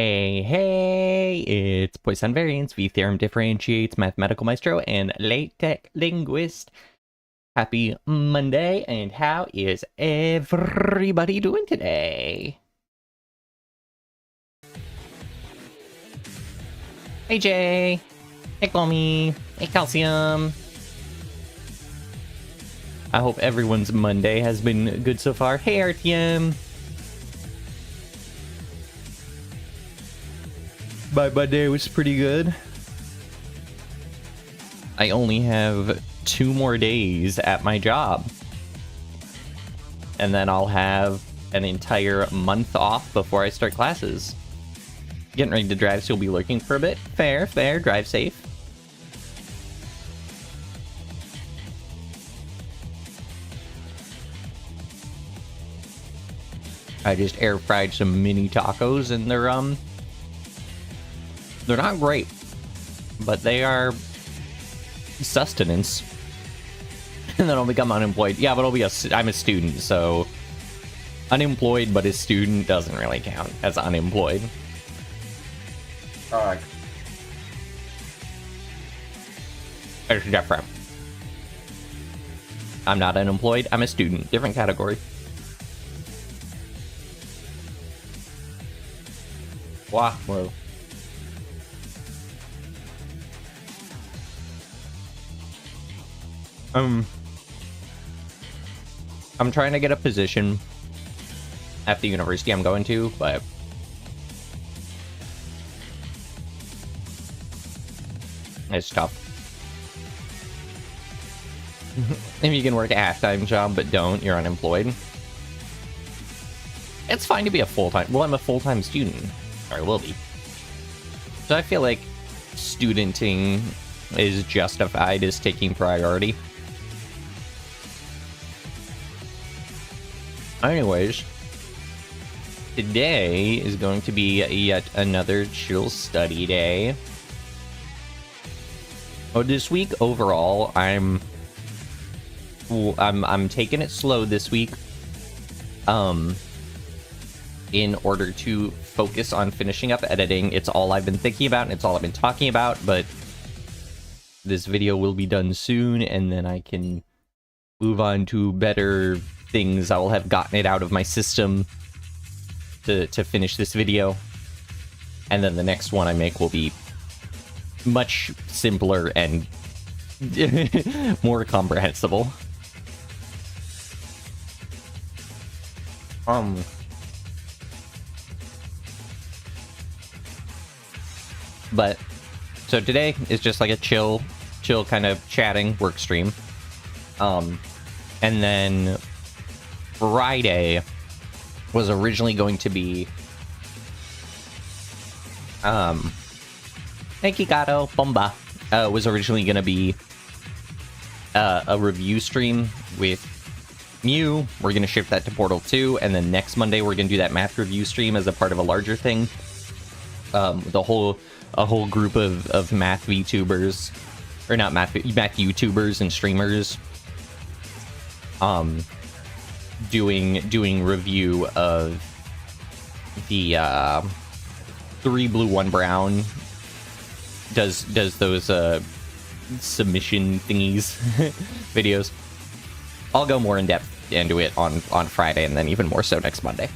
Hey, hey, it's Poisson variance, V theorem differentiates, mathematical maestro, and LaTeX linguist. Happy Monday, and how is everybody doing today? Hey, Jay. Hey, Comi. Hey, Calcium. I hope everyone's Monday has been good so far. Hey, RTM. My Monday was pretty good. I only have 2 more days at my job. And then I'll have an entire month off before I start classes. Getting ready to drive, so you'll be lurking for a bit. Fair, fair, drive safe. I just air fried some mini tacos and they're not great, but they are sustenance. And then I'll become unemployed. Yeah, but I'm a student, so unemployed but a student doesn't really count as unemployed. Alright. It's different. I'm not unemployed, I'm a student. Different category. Wow, whoa. I'm trying to get a position at the university I'm going to, but it's tough. If you can work a half-time job but don't, you're unemployed. It's fine to be a full-time... Well, I'm a full-time student. Or I will be. So I feel like studenting is justified as taking priority. Anyways, today is going to be yet another chill study day. Oh, this week overall, I'm taking it slow this week. In order to focus on finishing up editing. It's all I've been thinking about, and it's all I've been talking about, but this video will be done soon, and then I can move on to better things. I will have gotten it out of my system to finish this video. And then the next one I make will be much simpler and more comprehensible. But so today is just like a chill kind of chatting work stream. And then Friday was originally going to be thank you, Gato Bomba. Was originally gonna be a review stream with Mew. We're gonna shift that to Portal 2, and then next Monday we're gonna do that math review stream as a part of a larger thing. A whole group of math VTubers, or not math YouTubers and streamers, doing review of the 3 Blue 1 Brown does those submission thingies videos. I'll go more in depth into it on Friday, and then even more so next Monday.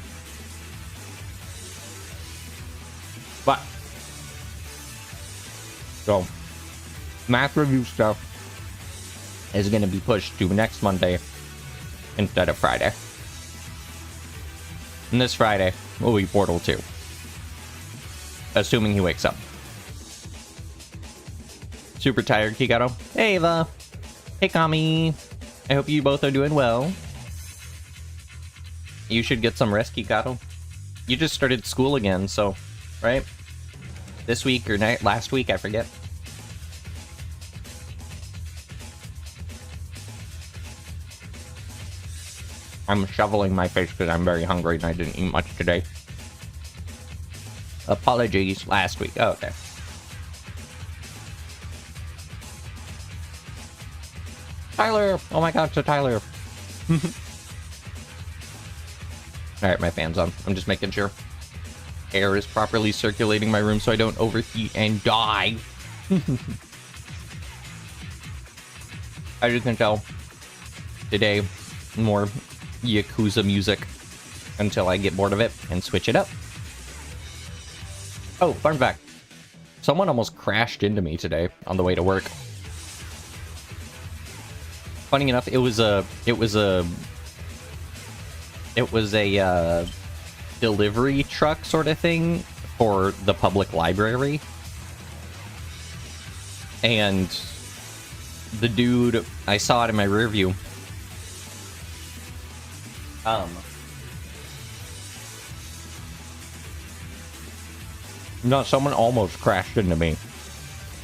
But so math review stuff is going to be pushed to next Monday instead of Friday. And this Friday will be Portal 2. Assuming he wakes up. Super tired, Kikato. Hey, Ava. Hey, Kami. I hope you both are doing well. You should get some rest, Kikato. You just started school again, so... Right? This week or last week, I forget. I'm shoveling my face because I'm very hungry and I didn't eat much today. Apologies, last week. Oh, okay. Tyler! Oh my god, it's a Tyler. Alright, my fan's on. I'm just making sure. air is properly circulating my room so I don't overheat and die. As you can tell, today, more Yakuza music until I get bored of it and switch it up. Oh, fun fact. Someone almost crashed into me today on the way to work. Funny enough, it was a delivery truck sort of thing for the public library. And the dude, I saw it in my rear view. No, someone almost crashed into me.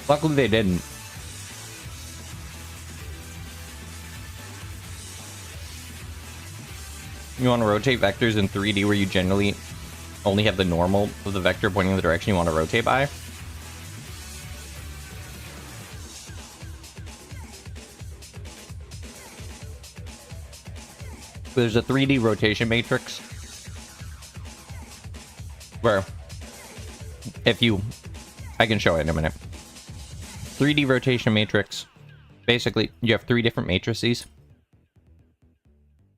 Luckily they didn't. You want to rotate vectors in 3D where you generally only have the normal of the vector pointing in the direction you want to rotate by? There's a 3D rotation matrix where I can show it in a minute. 3D rotation matrix. Basically, you have 3 different matrices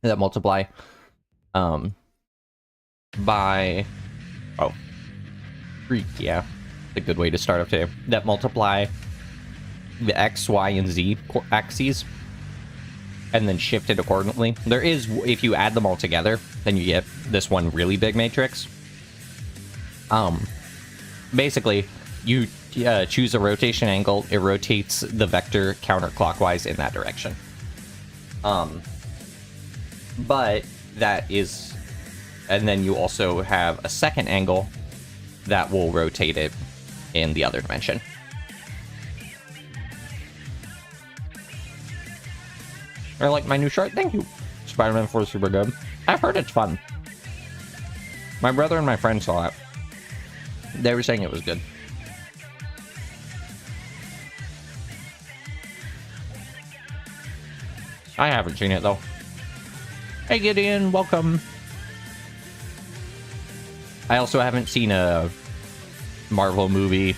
that multiply by 3, yeah, a good way to start off today. That multiply the X, Y, and Z axes and then shift it accordingly. There is, if you add them all together, then you get this one really big matrix. Basically, you choose a rotation angle, it rotates the vector counterclockwise in that direction. But that is, and then you also have a second angle that will rotate it in the other dimension. I like my new shirt, thank you. Spider-Man 4 is super good. I've heard it's fun. My brother and my friend saw it. They were saying it was good. I haven't seen it though. Hey Gideon, welcome. I also haven't seen a Marvel movie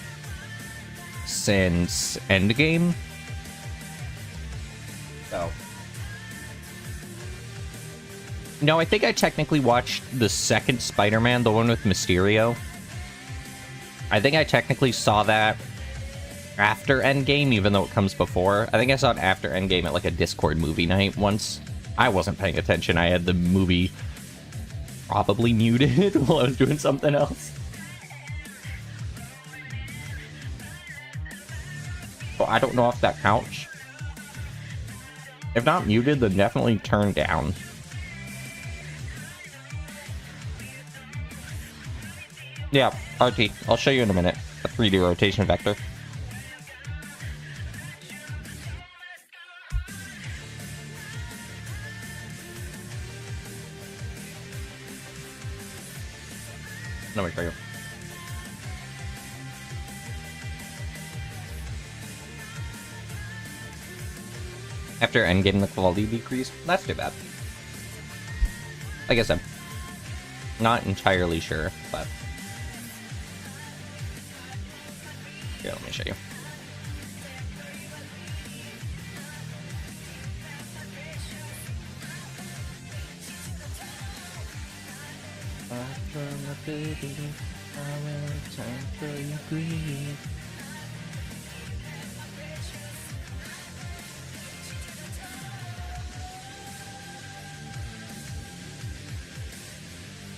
since Endgame. So. No, I think I technically watched the second Spider-Man, the one with Mysterio. I think I technically saw that after Endgame, even though it comes before. I think I saw it after Endgame at like a Discord movie night once. I wasn't paying attention. I had the movie probably muted while I was doing something else. So I don't know if that counts. If not muted, then definitely turned down. Yeah, RT. I'll show you in a minute. A 3D rotation vector. Let me show you. After Endgame, the quality decreased. That's too bad. Like I said, not entirely sure, but... Here, let me show you.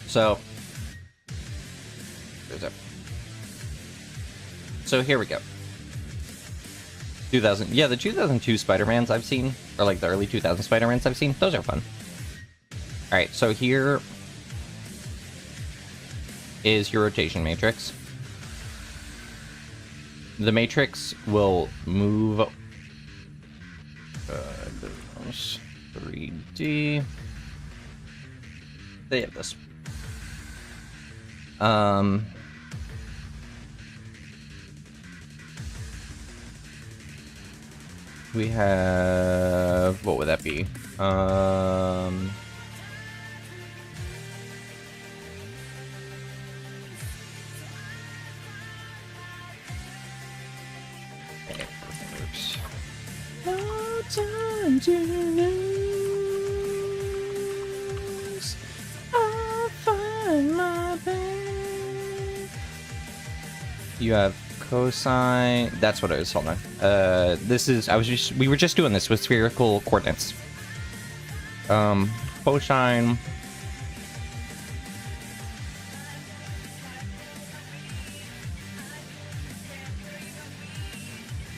So, there's it. So here we go. 2000, yeah, the 2002 Spider-Mans I've seen, or like the early 2000 Spider-Mans I've seen, those are fun. Alright, so here is your rotation matrix. The matrix will move 3D. They have this. We have, what would that be? Works. No time to lose. I'll find my way. You have cosine. That's what it is. Hold on. This is. We were just doing this with spherical coordinates. Cosine.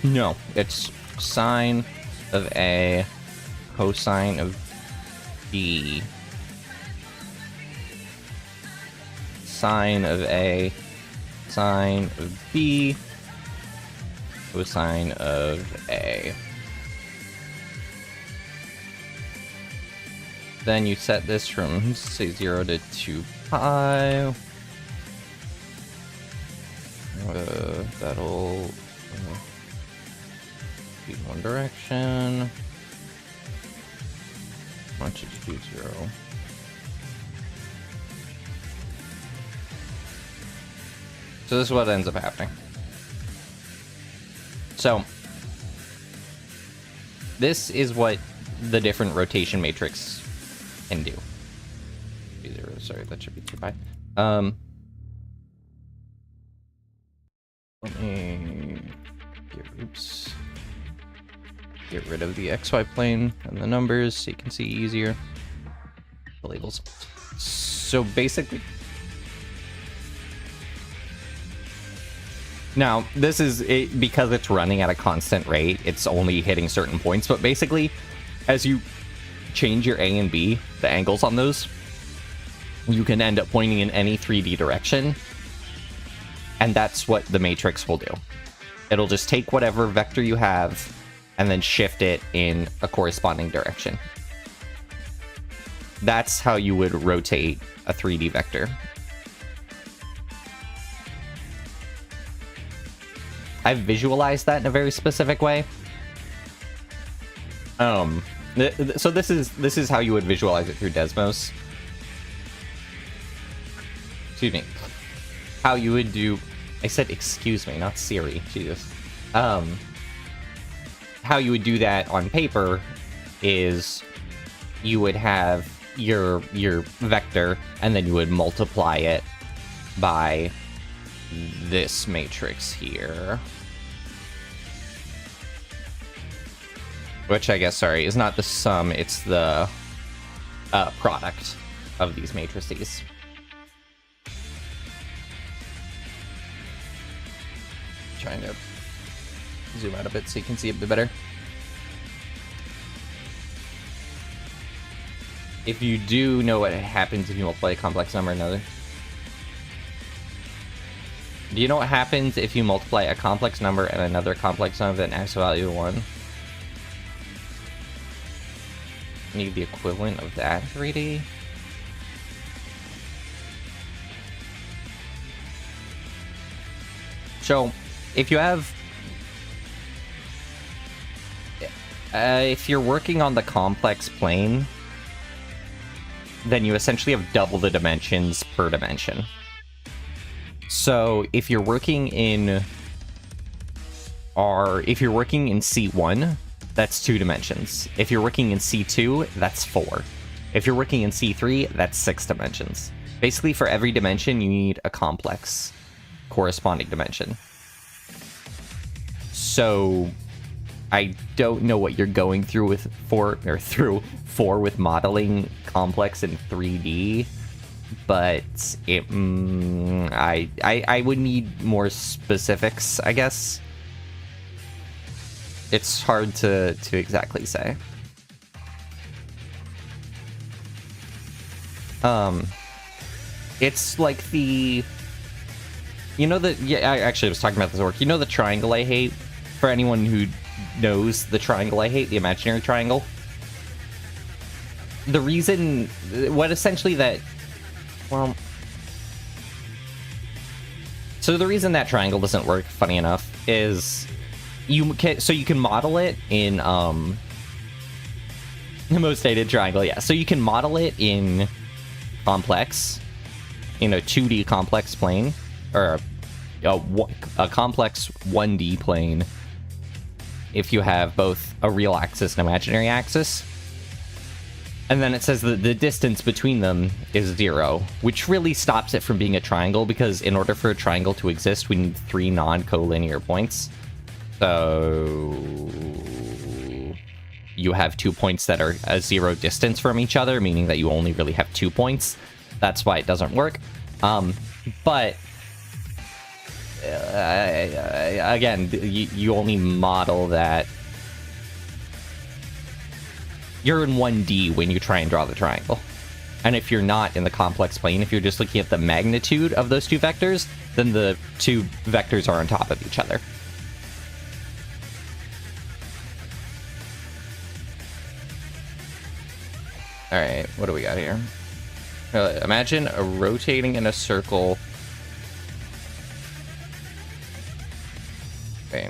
No, it's sine of A, cosine of B. Sine of A, sine of B, cosine of A. Then you set this from, say, 0 to 2 pi. That'll be one direction. Why don't you do 0? So this is what ends up happening. So this is what the different rotation matrix can do. 0, sorry, that should be 2 pi. Let me get rid of the XY plane and the numbers so you can see easier the labels. So basically, now this is it, because it's running at a constant rate, it's only hitting certain points, but basically as you change your A and B, the angles on those, you can end up pointing in any 3D direction, and that's what the matrix will do. It'll just take whatever vector you have and then shift it in a corresponding direction. That's how you would rotate a 3D vector. I've visualized that in a very specific way. So this is how you would visualize it through Desmos. Excuse me. How you would do... I said excuse me, not Siri. Jesus. How you would do that on paper is you would have your vector, and then you would multiply it by this matrix here. Which I guess, sorry, is not the sum, it's the product of these matrices. Trying to zoom out a bit so you can see a bit better. If you do know what happens if you multiply a complex number another. Do you know what happens if you multiply a complex number and another complex number that has a value of 1? Need the equivalent of that 3D. So, if you have... if you're working on the complex plane, then you essentially have double the dimensions per dimension. So, if you're working in C1, that's 2 dimensions. If you're working in C2, that's 4. If you're working in C3, that's 6 dimensions. Basically, for every dimension, you need a complex corresponding dimension. So, I don't know what you're going through with for with modeling complex in 3D, but it, I would need more specifics, I guess. It's hard to exactly say. It's like the... You know I actually was talking about this work. You know the triangle I hate? For anyone who knows the triangle I hate, the imaginary triangle. The reason... What essentially that... Well... So the reason that triangle doesn't work, funny enough, is... You can model it in, the most dated triangle, yeah. So you can model it in complex, in a 2D complex plane, or a complex 1D plane, if you have both a real axis and imaginary axis. And then it says that the distance between them is 0, which really stops it from being a triangle, because in order for a triangle to exist, we need 3 non-collinear points. So you have 2 points that are a 0 distance from each other, meaning that you only really have 2 points. That's why it doesn't work. But again, you only model that. You're in 1D when you try and draw the triangle. And if you're not in the complex plane, if you're just looking at the magnitude of those 2 vectors, then the 2 vectors are on top of each other. Alright, what do we got here? Imagine a rotating in a circle. Okay.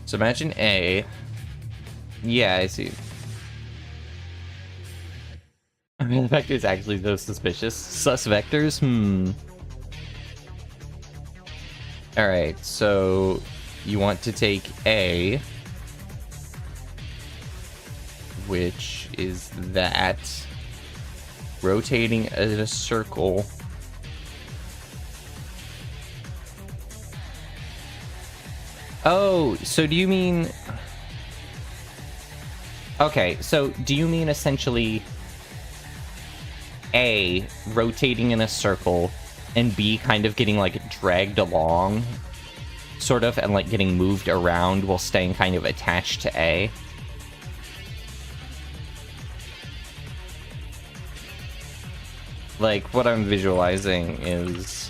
So imagine A. Yeah, I see. I mean, the vector is actually so suspicious. Sus vectors? Alright, so you want to take A, which is that, rotating in a circle. Oh, so do you mean... Okay, so do you mean essentially A, rotating in a circle, and B, kind of getting, like, dragged along, sort of, and, like, getting moved around while staying kind of attached to A? Like, what I'm visualizing is...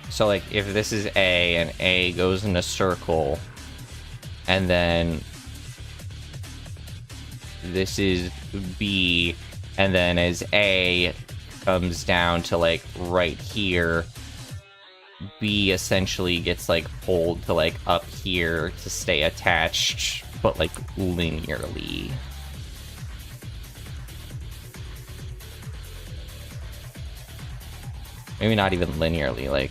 So, like, if this is A, and A goes in a circle, and then this is B, and then as A comes down to, like, right here, B essentially gets, like, pulled to, like, up here to stay attached, but, like, linearly. Maybe not even linearly, like...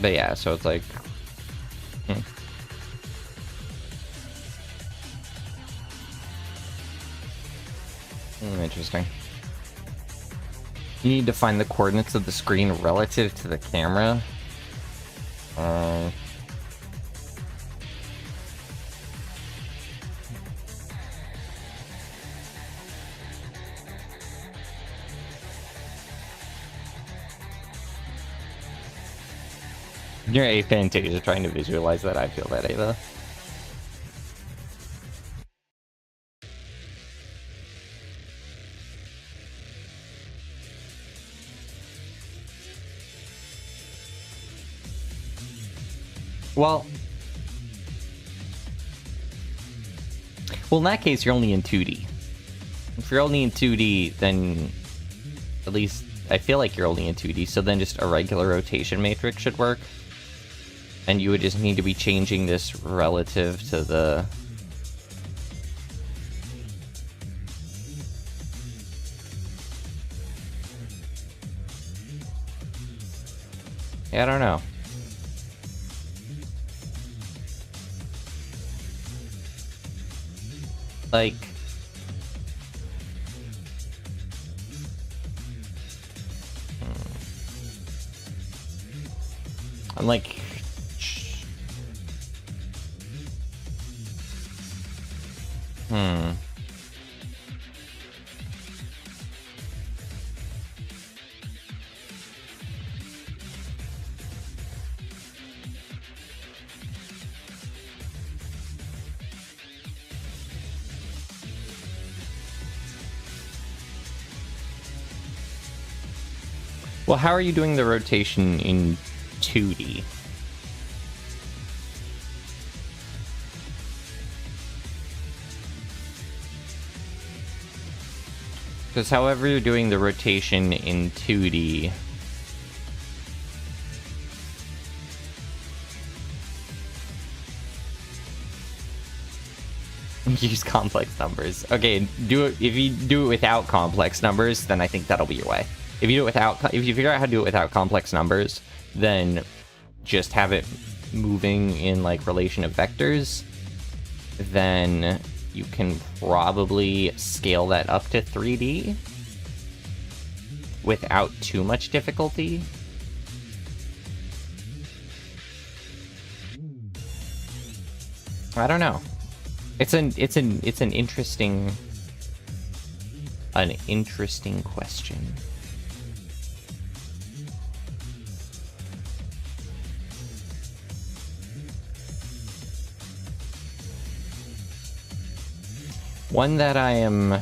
But yeah, so it's like... Interesting. You need to find the coordinates of the screen relative to the camera. You're a Fantasia trying to visualize that. I feel that, Ava. Well, in that case, you're only in 2D. If you're only in 2D, then at least I feel like you're only in 2D, so then just a regular rotation matrix should work. And you would just need to be changing this relative to the... Yeah, I don't know. Like... I'm like... Well, how are you doing the rotation in 2D? Because however you're doing the rotation in 2D, use complex numbers. Okay, do it. If you do it without complex numbers, then I think that'll be your way. If you do it without, if you figure out how to do it without complex numbers, then just have it moving in like relation of vectors. Then you can probably scale that up to 3D without too much difficulty. I don't know. It's an interesting question. One that I am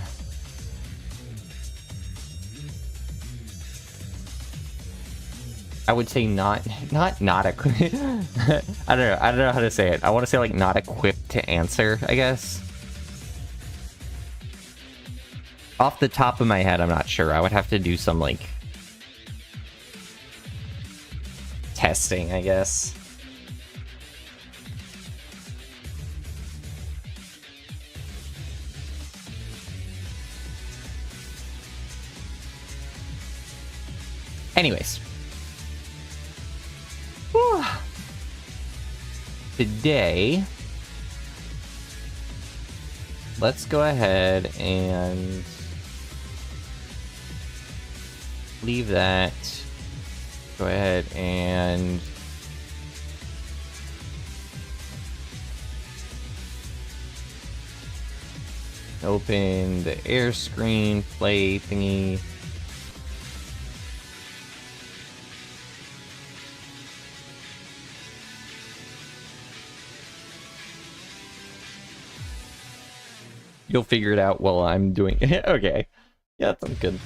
I would say not equipped. I don't know how to say it. I want to say like not equipped to answer, I guess. Off the top of my head, I'm not sure. I would have to do some like testing, I guess. Anyways. Whew. Today, let's go ahead and leave that. Go ahead and open the air screen play thingy. You'll figure it out while I'm doing it. Okay. Yeah, that sounds good.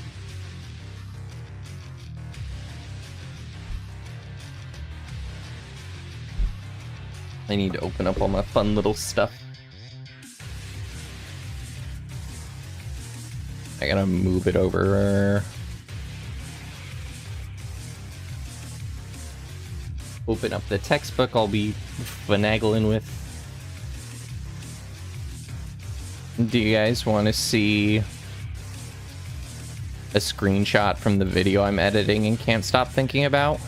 I need to open up all my fun little stuff. I gotta move it over. Open up the textbook I'll be finagling with. Do you guys want to see a screenshot from the video I'm editing and can't stop thinking about?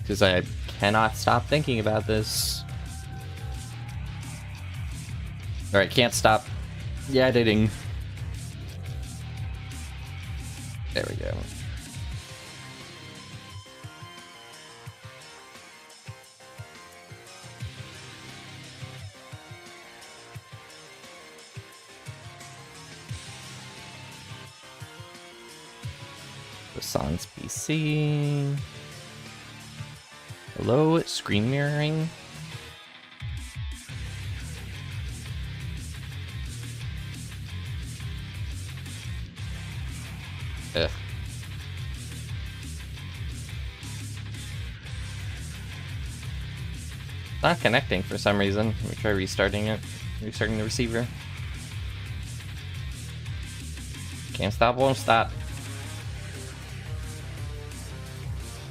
Because I cannot stop thinking about this. Alright, can't stop editing. There we go. Poisson's PC. Hello, screen mirroring. Ugh. Not connecting for some reason. Let me try restarting it. Restarting the receiver. Can't stop, won't stop.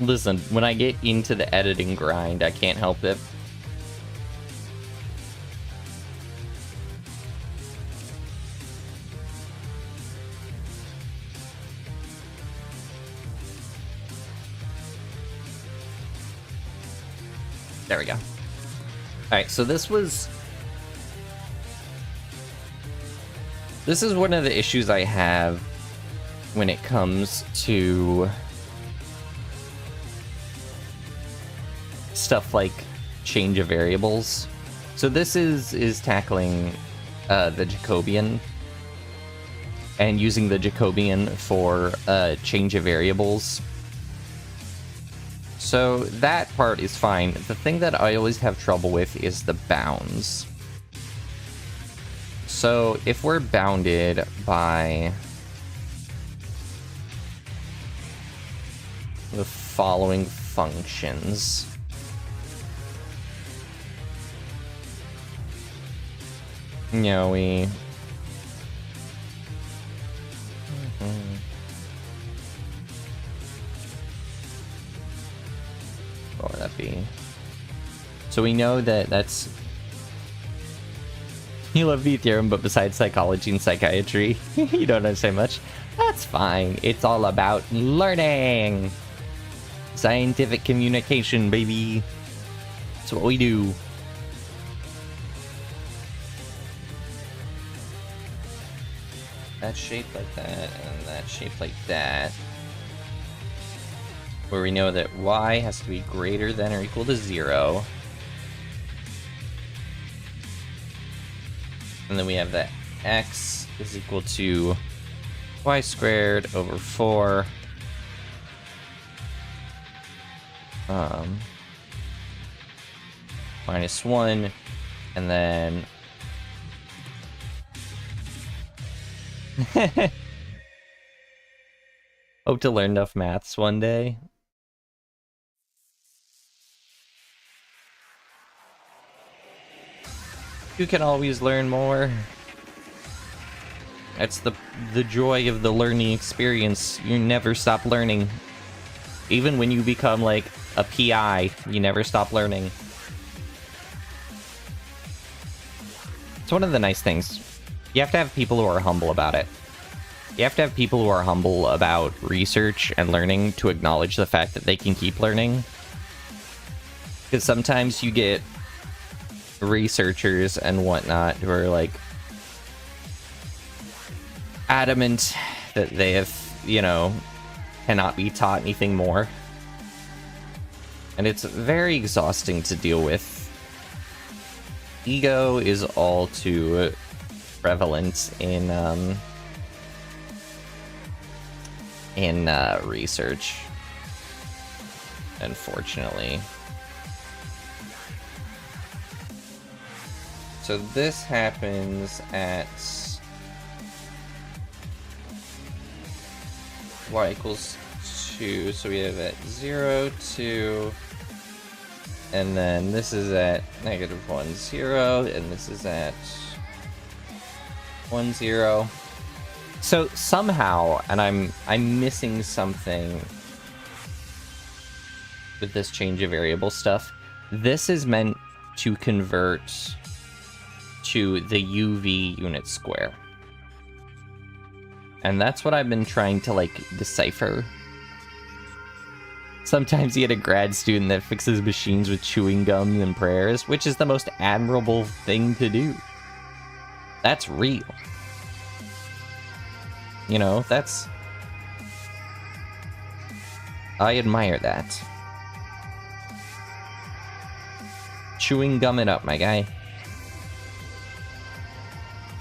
Listen, when I get into the editing grind, I can't help it. There we go. Alright, so this is one of the issues I have when it comes to stuff like change of variables. So this is tackling the Jacobian and using the Jacobian for change of variables. So that part is fine. The thing that I always have trouble with is the bounds. So if we're bounded by the following functions, No, we... What would that be? So we know that that's... You love the theorem, but besides psychology and psychiatry, you don't understand much. That's fine. It's all about learning. Scientific communication, baby. That's what we do. That's shaped like that, and that's shaped like that. Where we know that y has to be greater than or equal to 0. And then we have that x is equal to y squared over 4. Minus 1. And then... Hope to learn enough maths one day. You can always learn more. That's the joy of the learning experience. You never stop learning. Even when you become like a PI, you never stop learning. It's one of the nice things. You have to have people who are humble about it. You have to have people who are humble about research and learning to acknowledge the fact that they can keep learning. Because sometimes you get researchers and whatnot who are like adamant that they have, you know, cannot be taught anything more. And it's very exhausting to deal with. Ego is all too prevalent in research, unfortunately. So this happens at y equals 2, so we have at 0, 2, and then this is at -1, 0, and this is at 1, 0. So somehow, and I'm missing something with this change of variable stuff, this is meant to convert to the UV unit square. And that's what I've been trying to, like, decipher. Sometimes you get a grad student that fixes machines with chewing gum and prayers, which is the most admirable thing to do. That's real. You know, that's... I admire that. Chewing gum it up, my guy.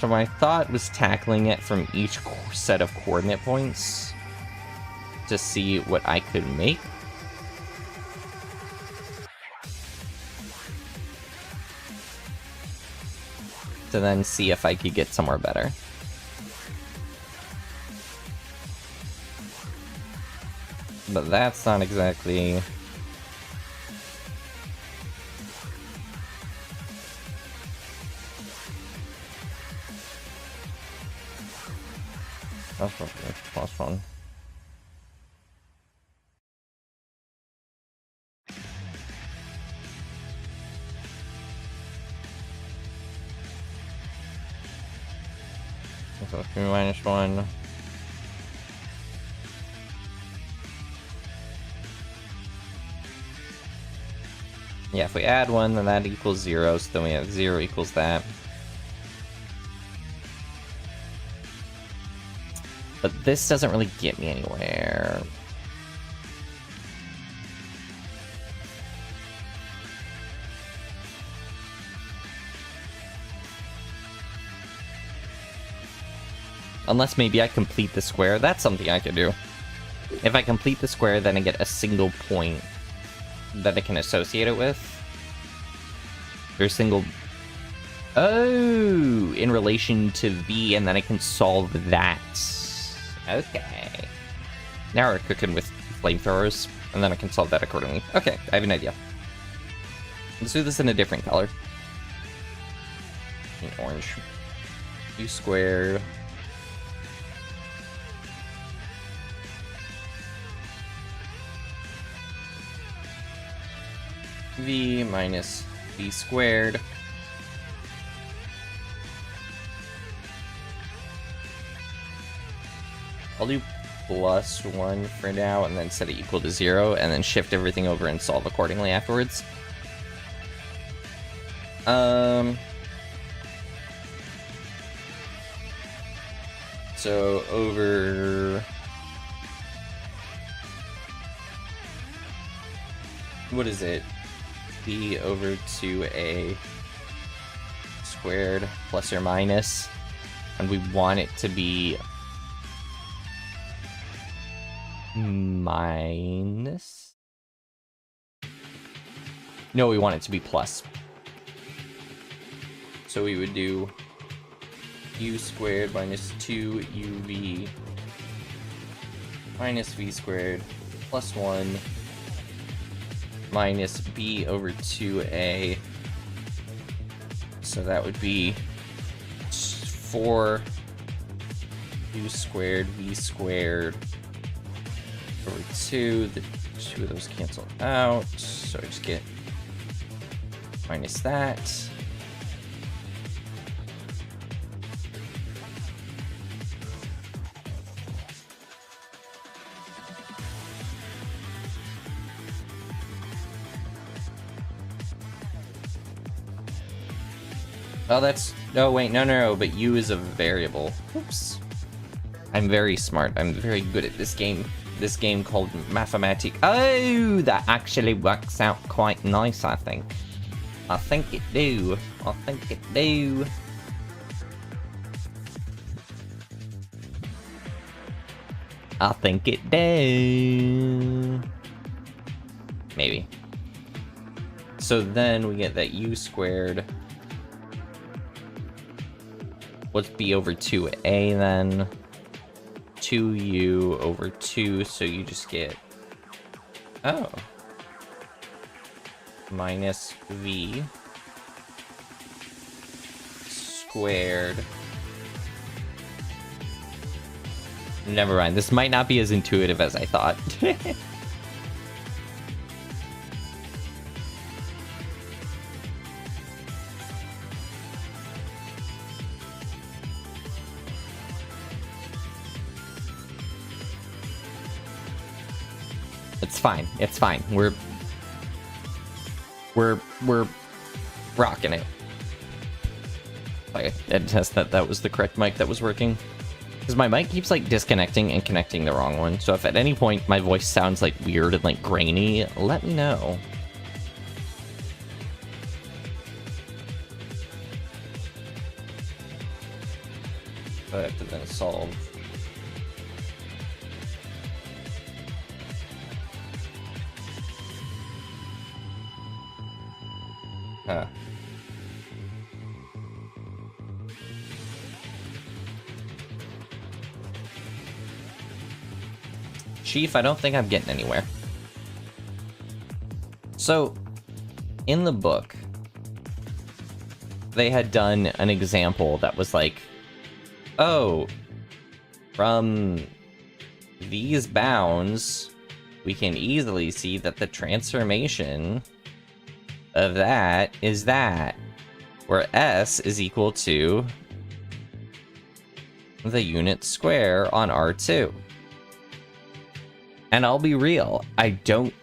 So my thought was tackling it from each set of coordinate points to see what I could make. To then see if I could get somewhere better. But that's not exactly... That's what plus 1. So 3 minus 1. Yeah, if we add 1, then that equals 0, so then we have 0 equals that. But this doesn't really get me anywhere. Unless maybe I complete the square. That's something I could do. If I complete the square, then I get a single point that I can associate it with. There's single... Oh! In relation to V, and then I can solve that. Okay. Now we're cooking with flamethrowers, and then I can solve that accordingly. Okay, I have an idea. Let's do this in a different color. In orange. u squared v minus v squared I'll do plus 1 for now and then set it equal to 0 and then shift everything over and solve accordingly afterwards. So over what is it? B over 2a squared plus or minus, and we want it to be minus? No, we want it to be plus. So we would do u squared minus 2uv minus v squared plus 1 minus b over 2a. So that would be 4 u squared v squared over 2. The two of those cancel out, so I just get minus that. Oh, that's... Oh, wait, no, but u is a variable. Oops. I'm very smart. I'm very good at this game. This game called Mathematic. Oh, that actually works out quite nice, I think. I think it do. I think it do. I think it do. Maybe. So then we get that u squared. What's b over 2a then? 2u over 2, so you just get... Oh. Minus v squared. Never mind, this might not be as intuitive as I thought. It's fine. It's fine. We're rocking it. I had to test that that was the correct mic that was working. Because my mic keeps like disconnecting and connecting the wrong one. So if at any point my voice sounds like weird and like grainy, let me know. I have to then solve. Huh. Chief, I don't think I'm getting anywhere. So, in the book, they had done an example that was like, oh, from these bounds, we can easily see that the transformation of that is that, where s is equal to the unit square on R2. And I'll be real, I don't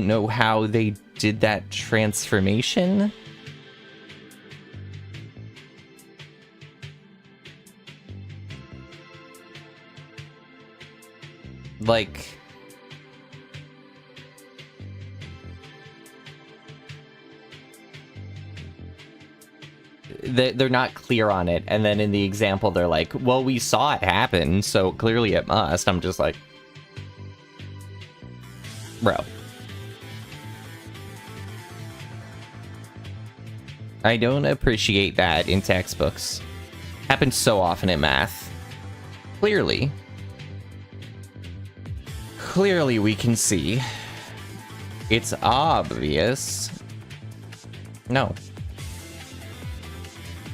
know how they did that transformation. Like, they're not clear on it, and then in the example they're like, well, we saw it happen, so clearly it must. I'm just like, bro. I don't appreciate that in textbooks. Happens so often in math. Clearly we can see. It's obvious. No.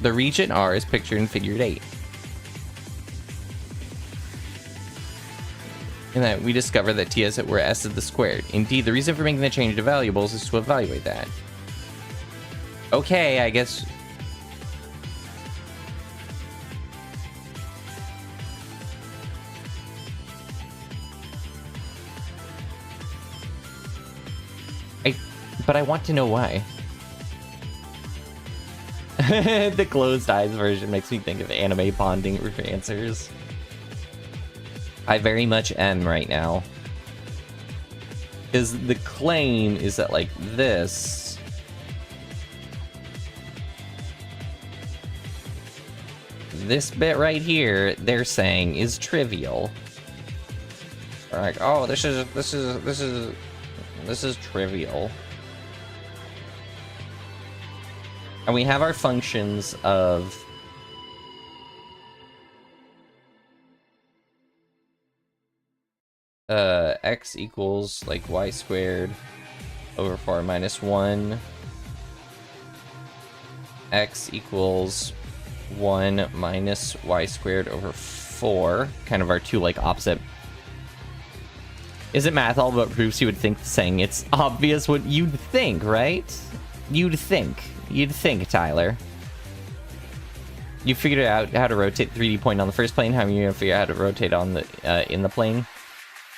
The region R is pictured in figure 8. And that we discover that t as it were s is the squared. Indeed, the reason for making the change to variables is to evaluate that. Okay, I guess... But I want to know why. The closed eyes version makes me think of anime bonding answers. I very much am right now. Because the claim is that, like, this... This bit right here, they're saying, is trivial. They're like, oh, this is trivial. And we have our functions of... x equals, like, y squared over 4 minus 1. X equals 1 minus y squared over 4. Kind of our two, like, opposite. Isn't math all about proofs? You would think saying it's obvious what you'd think, right? You'd think, Tyler. You figured out how to rotate the 3D point on the first plane. How are you gonna figure out how to rotate on the in the plane?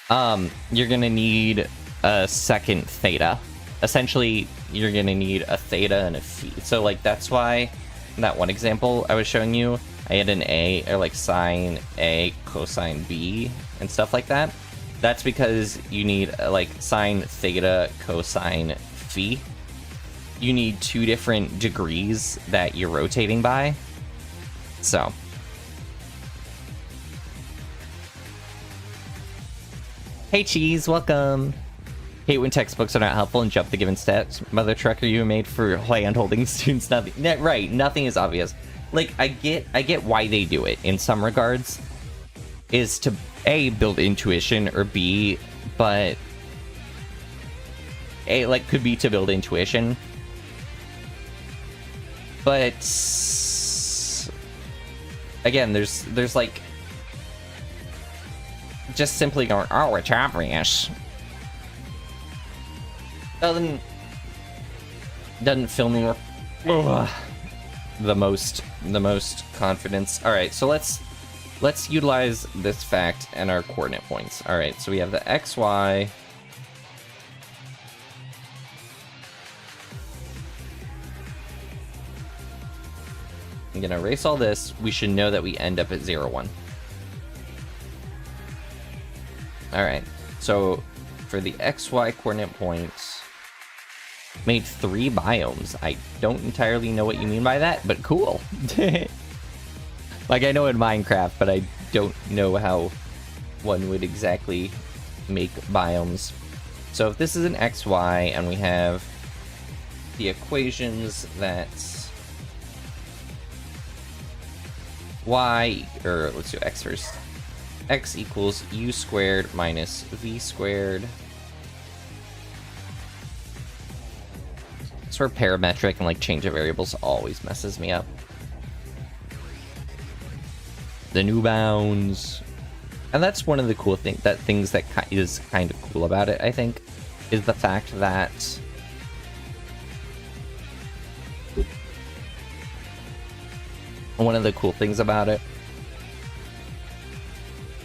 You're gonna need a second theta. Essentially, you're gonna need a theta and a phi. So, like, that's why in that one example I was showing you, I had an A, or like sine A, cosine B, and stuff like that. That's because you need like sine theta, cosine phi. You need two different degrees that you're rotating by. So. Hey Cheese, welcome. Hate when textbooks are not helpful and jump the given steps. Mother trucker, you made for hand-holding students. Nothing, right? Nothing is obvious. Like, I get why they do it in some regards. Is to A, build intuition, or B, but A, like, could be to build intuition. But again, there's like just simply going, oh, it's obvious. Doesn't fill me with the most confidence. All right, so let's utilize this fact and our coordinate points. All right, so we have the XY. I'm gonna erase all this. We should know that we end up at 0, 1. All right, so for the XY coordinate points, made 3 biomes. I don't entirely know what you mean by that, but cool. Like, I know in Minecraft, but I don't know how one would exactly make biomes. So if this is an XY and we have the equations that y, or let's do x first. X equals u squared minus v squared. Sort of parametric and like change of variables always messes me up. The new bounds. And that's one of the cool things that is kind of cool about it, I think, is the fact that one of the cool things about it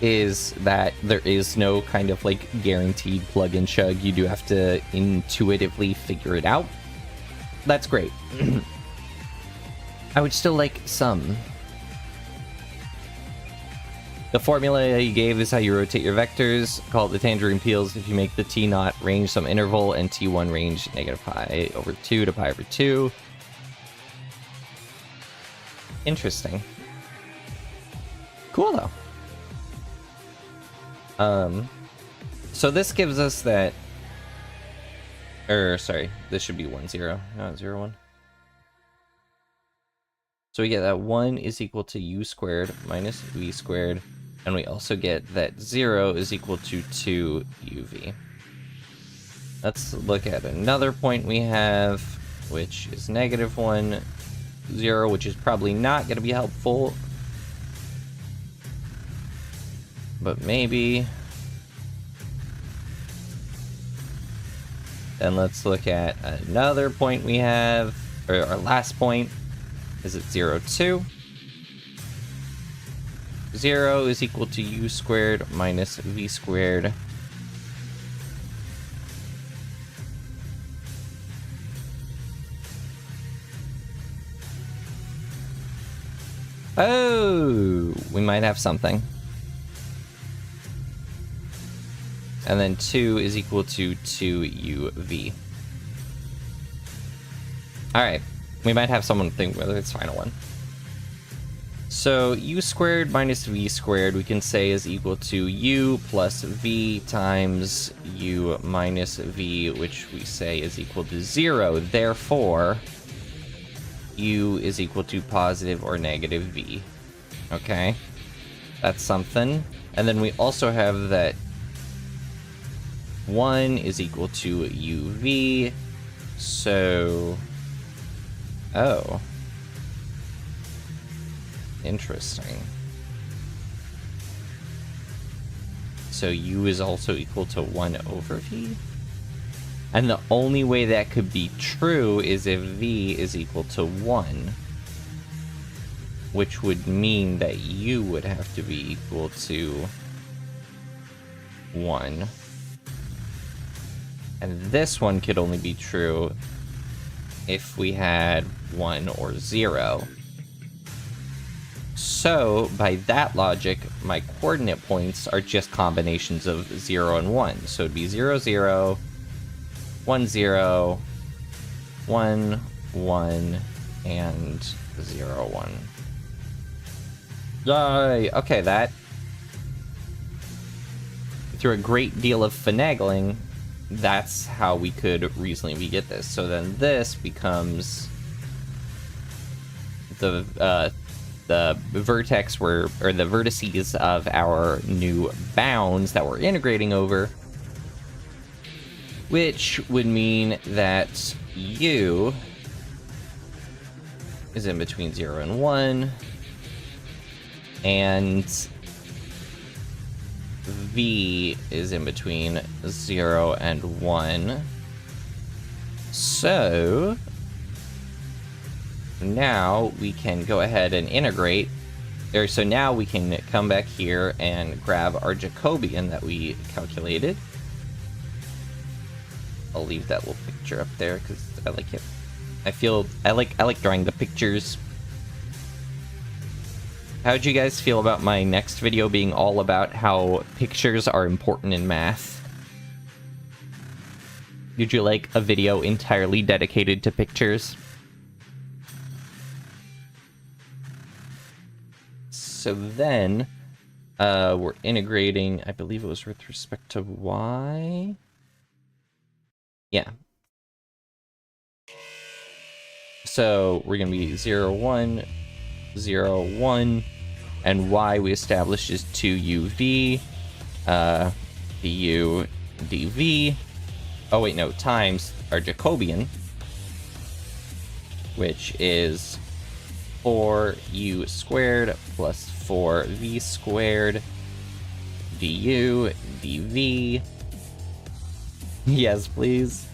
is that there is no kind of like guaranteed plug and chug. You do have to intuitively figure it out. That's great. I would still like some. The formula you gave is how you rotate your vectors. Call it the tangerine peels if you make the t0 range some interval and t1 range negative pi over 2 to pi over 2. Interesting. Cool though. So this gives us that, sorry, this should be 1, 0, not 0, 1. So we get that 1 is equal to u squared minus v squared, and we also get that 0 is equal to 2 uv. Let's look at another point we have, which is negative 1, 0, which is probably not going to be helpful. But maybe. Then let's look at another point we have, or our last point. Is it 0, 2? 0 is equal to u squared minus v squared. Oh, we might have something. And then 2 is equal to 2uv. Alright, we might have something with its final one. So u squared minus v squared we can say is equal to u plus v times u minus v, which we say is equal to 0. Therefore, u is equal to positive or negative v. Okay, that's something. And then we also have that 1 is equal to uv. So, oh, interesting. So u is also equal to 1 over v? And the only way that could be true is if v is equal to 1. Which would mean that u would have to be equal to 1. And this one could only be true if we had 1 or 0. So, by that logic, my coordinate points are just combinations of 0 and 1. So it'd be 0, 0, 1, 0, 1, 1, and 0, 1. Yay! Okay, that, through a great deal of finagling, that's how we could reasonably get this. So then this becomes the vertex or the vertices of our new bounds that we're integrating over, which would mean that u is in between 0 and 1, and v is in between 0 and 1. So now we can go ahead and integrate. So now we can come back here and grab our Jacobian that we calculated. I'll leave that little picture up there because I like it. I like drawing the pictures. How'd you guys feel about my next video being all about how pictures are important in math? Did you like a video entirely dedicated to pictures? So then, we're integrating, I believe it was with respect to y. Yeah. So we're going to be 0, 1, 0, 1, and y we established is 2uv, du dv, oh wait, no, times our Jacobian, which is 4u squared plus 4v squared du dv. Yes, please.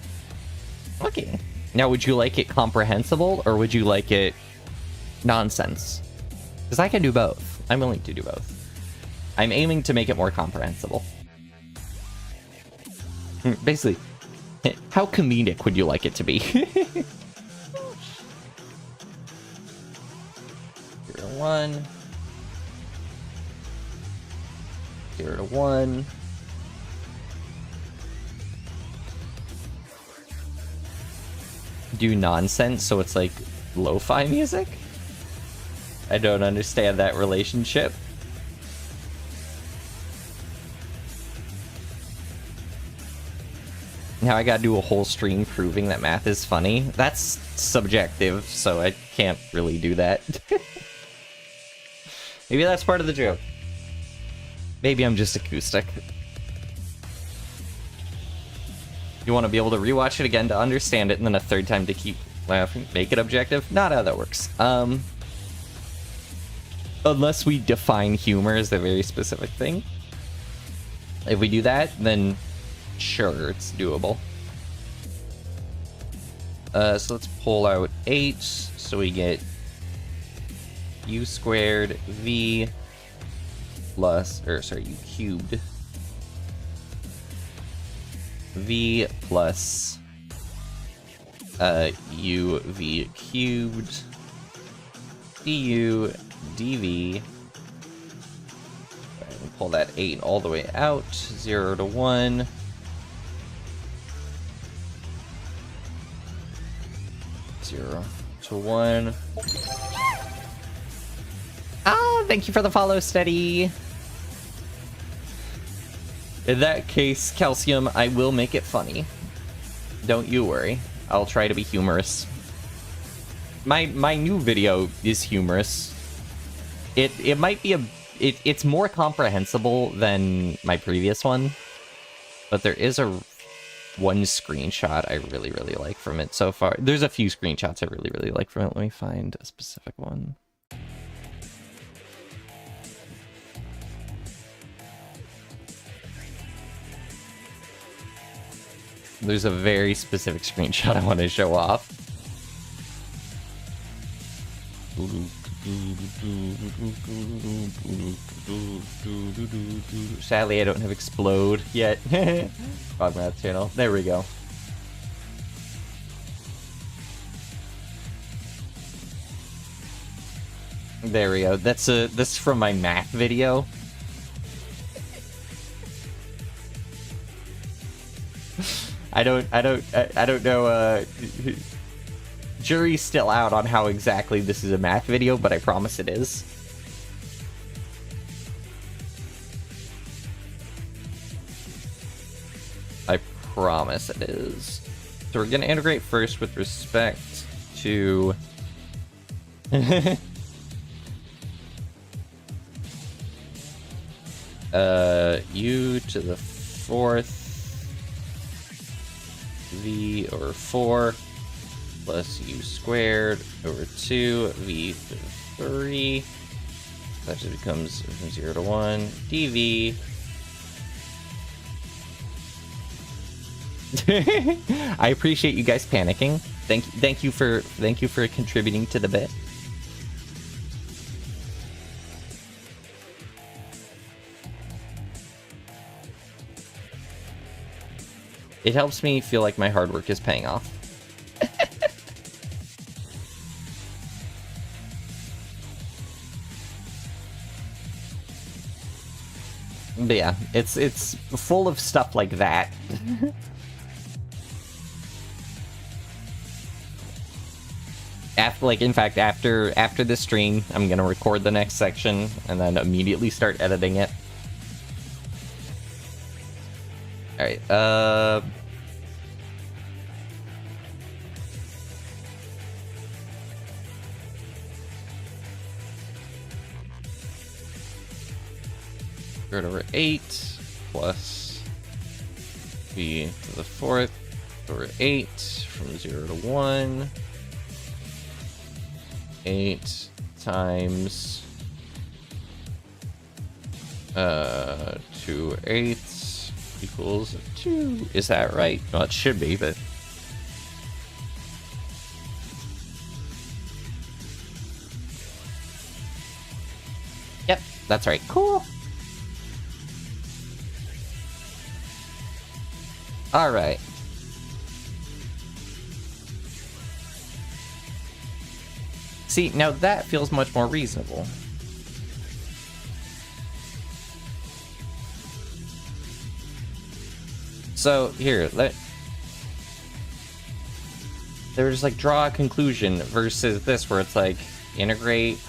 Okay. Now, would you like it comprehensible, or would you like it nonsense? Because I can do both. I'm willing to do both. I'm aiming to make it more comprehensible. Basically, how comedic would you like it to be? 0 to 1. 0 to 1. Do nonsense so it's like lo-fi music? I don't understand that relationship. Now I gotta do a whole stream proving that math is funny. That's subjective, so I can't really do that. Maybe that's part of the joke. Maybe I'm just acoustic. You want to be able to rewatch it again to understand it, and then a third time to keep Laughing, make it objective. Not how that works. Unless we define humor as a very specific thing. If we do that, then sure, it's doable. So let's pull out 8, so we get u squared v plus, or sorry, u cubed v plus u v cubed du dv. Pull that 8 all the way out, 0 to 1. 0 to 1. Ah, thank you for the follow, Steady. In that case, Calcium, I will make it funny. Don't you worry. I'll try to be humorous. My new video is humorous. It might be it's more comprehensible than my previous one, but there is one screenshot I really like from it so far. There's a few screenshots I really like from it. Let me find a specific one. There's a very specific screenshot I want to show off. Sadly, I don't have explode yet. Frog Math channel. There we go. There we go. This is from my math video. I don't know. Jury's still out on how exactly this is a math video, but I promise it is. I promise it is. So we're gonna integrate first with respect to u to the 4th v over 4 plus u squared over 2 v to the 3. That just becomes from 0 to 1 dv. I appreciate you guys panicking. Thank you for contributing to the bit. It helps me feel like my hard work is paying off. But yeah, it's full of stuff like that. In fact, after this stream, I'm gonna record the next section and then immediately start editing it. All right. Over 8 plus v to the 4th over 8 from 0 to 1. 8 times 2 eighths equals 2. Is that right? Well, it should be, but yep, that's right. Cool. All right. See, now that feels much more reasonable. So here, there was like draw a conclusion versus this where it's like integrate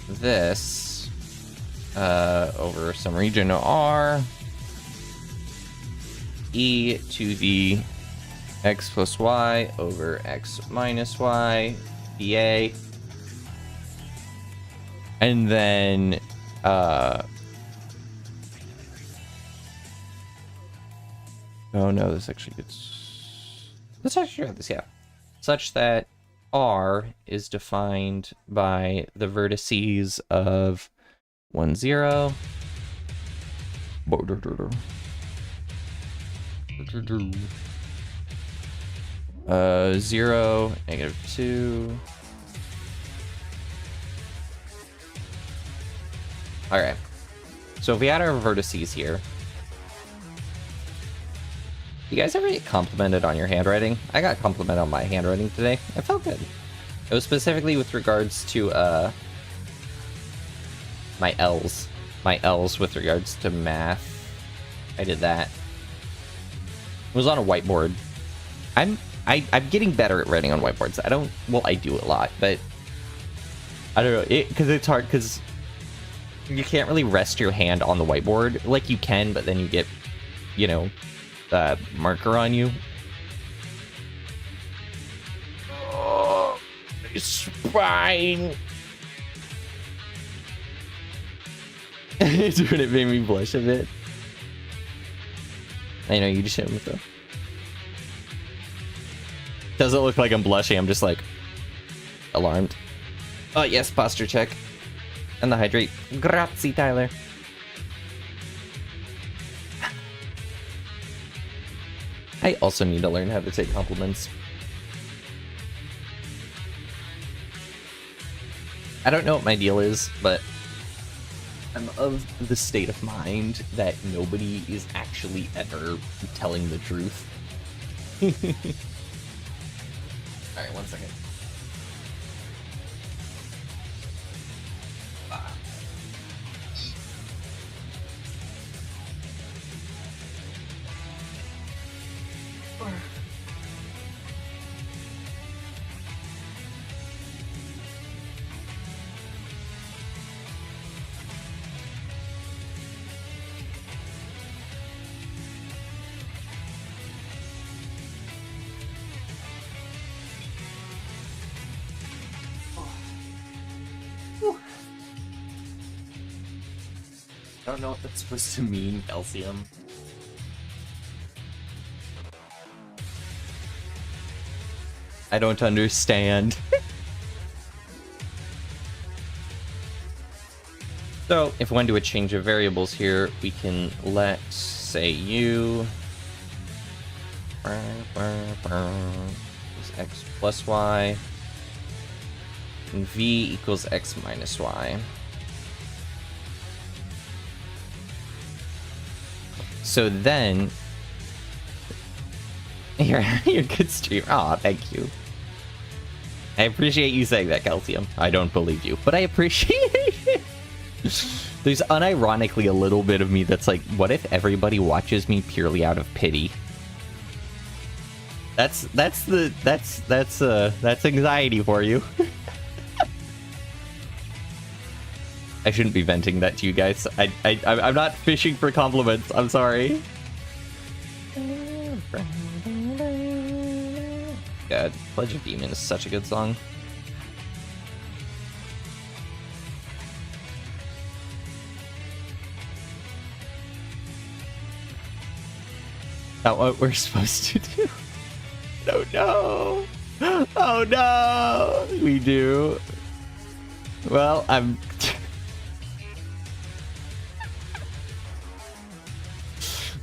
this over some region R e to the x plus y over x minus y dA, and then oh no, this actually gets, let's actually try this. Yeah, such that R is defined by the vertices of 1, 0, 0, -2. Alright. So if we add our vertices here, you guys ever get complimented on your handwriting? I got complimented on my handwriting today. I felt good. It was specifically with regards to my L's. My L's with regards to math. I did that. It was on a whiteboard. I'm getting better at writing on whiteboards. I do a lot, but I don't know, because it's hard, because you can't really rest your hand on the whiteboard. Like, you can, but then you get, you know, marker on you. Oh, my spine. Dude, it made me blush a bit. I know, you just hit me though. Doesn't look like I'm blushing, I'm just like alarmed. Oh yes, posture check. And the hydrate. Grazie, Tyler. I also need to learn how to take compliments. I don't know what my deal is, but I'm of the state of mind that nobody is actually ever telling the truth. Alright, 1 second. I don't know what that's supposed to mean, calcium. I don't understand. So, if we want to do a change of variables here, we can let's say u is x plus y, and v equals x minus y. So then, you're a good streamer. Aw, thank you. I appreciate you saying that, Calcium. I don't believe you, but I appreciate it. There's unironically a little bit of me that's like, what if everybody watches me purely out of pity? That's anxiety for you. I shouldn't be venting that to you guys. I'm not fishing for compliments. I'm sorry. God, Pledge of Demon is such a good song. Not what we're supposed to do. Oh no! Oh no! We do. Well, I'm...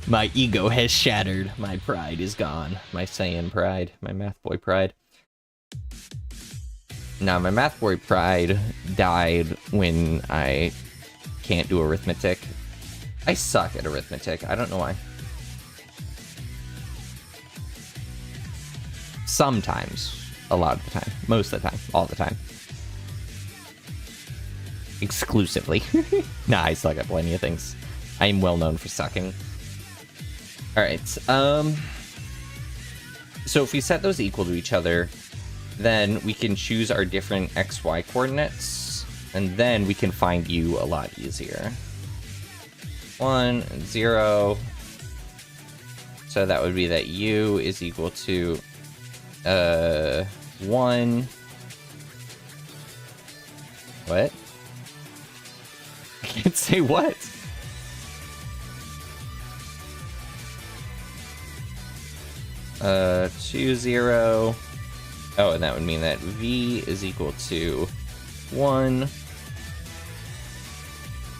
My ego has shattered. My pride is gone. My Saiyan pride. My math boy pride. Now, my math boy pride died when I can't do arithmetic. I suck at arithmetic. I don't know why. Sometimes. A lot of the time. Most of the time. All the time. Exclusively. Nah, I suck at plenty of things. I am well known for sucking. Alright, so if we set those equal to each other, then we can choose our different xy coordinates, and then we can find u a lot easier. 1 and 0. So that would be that u is equal to 1. What? I can't say what. 2, 0, Oh, and that would mean that v is equal to 1,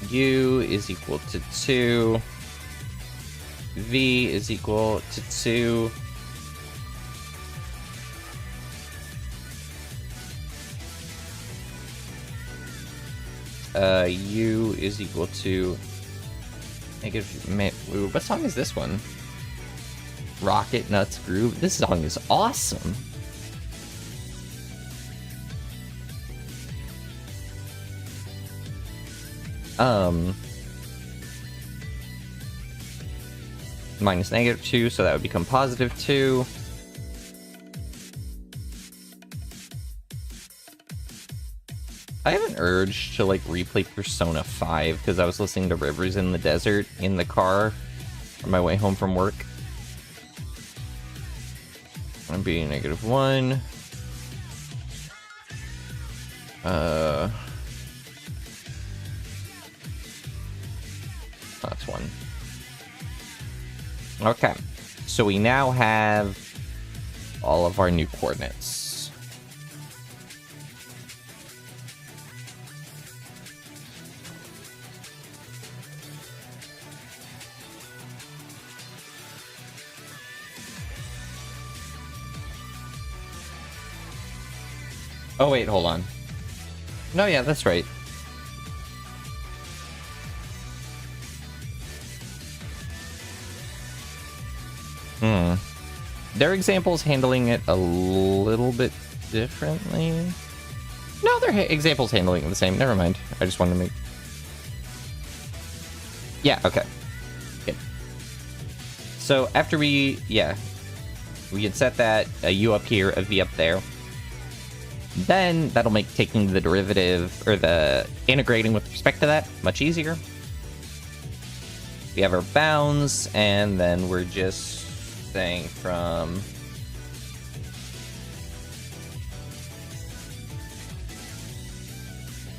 u is equal to 2, v is equal to 2, u is equal to negative. What song is this one? Rocket Nuts Groove. This song is awesome. Minus -2, so that would become +2. I have an urge to like replay Persona 5 because I was listening to Rivers in the Desert in the car on my way home from work. I'm being -1. That's 1. Okay, so we now have all of our new coordinates. Oh wait, hold on. No, yeah, that's right. Their examples handling it a little bit differently. No, their examples handling it the same. Never mind. I just wanted to make... Yeah, okay. Good. So after we can set that, a u up here, a v up there. Then that'll make taking the derivative, or the integrating with respect to that, much easier. We have our bounds, and then we're just saying from...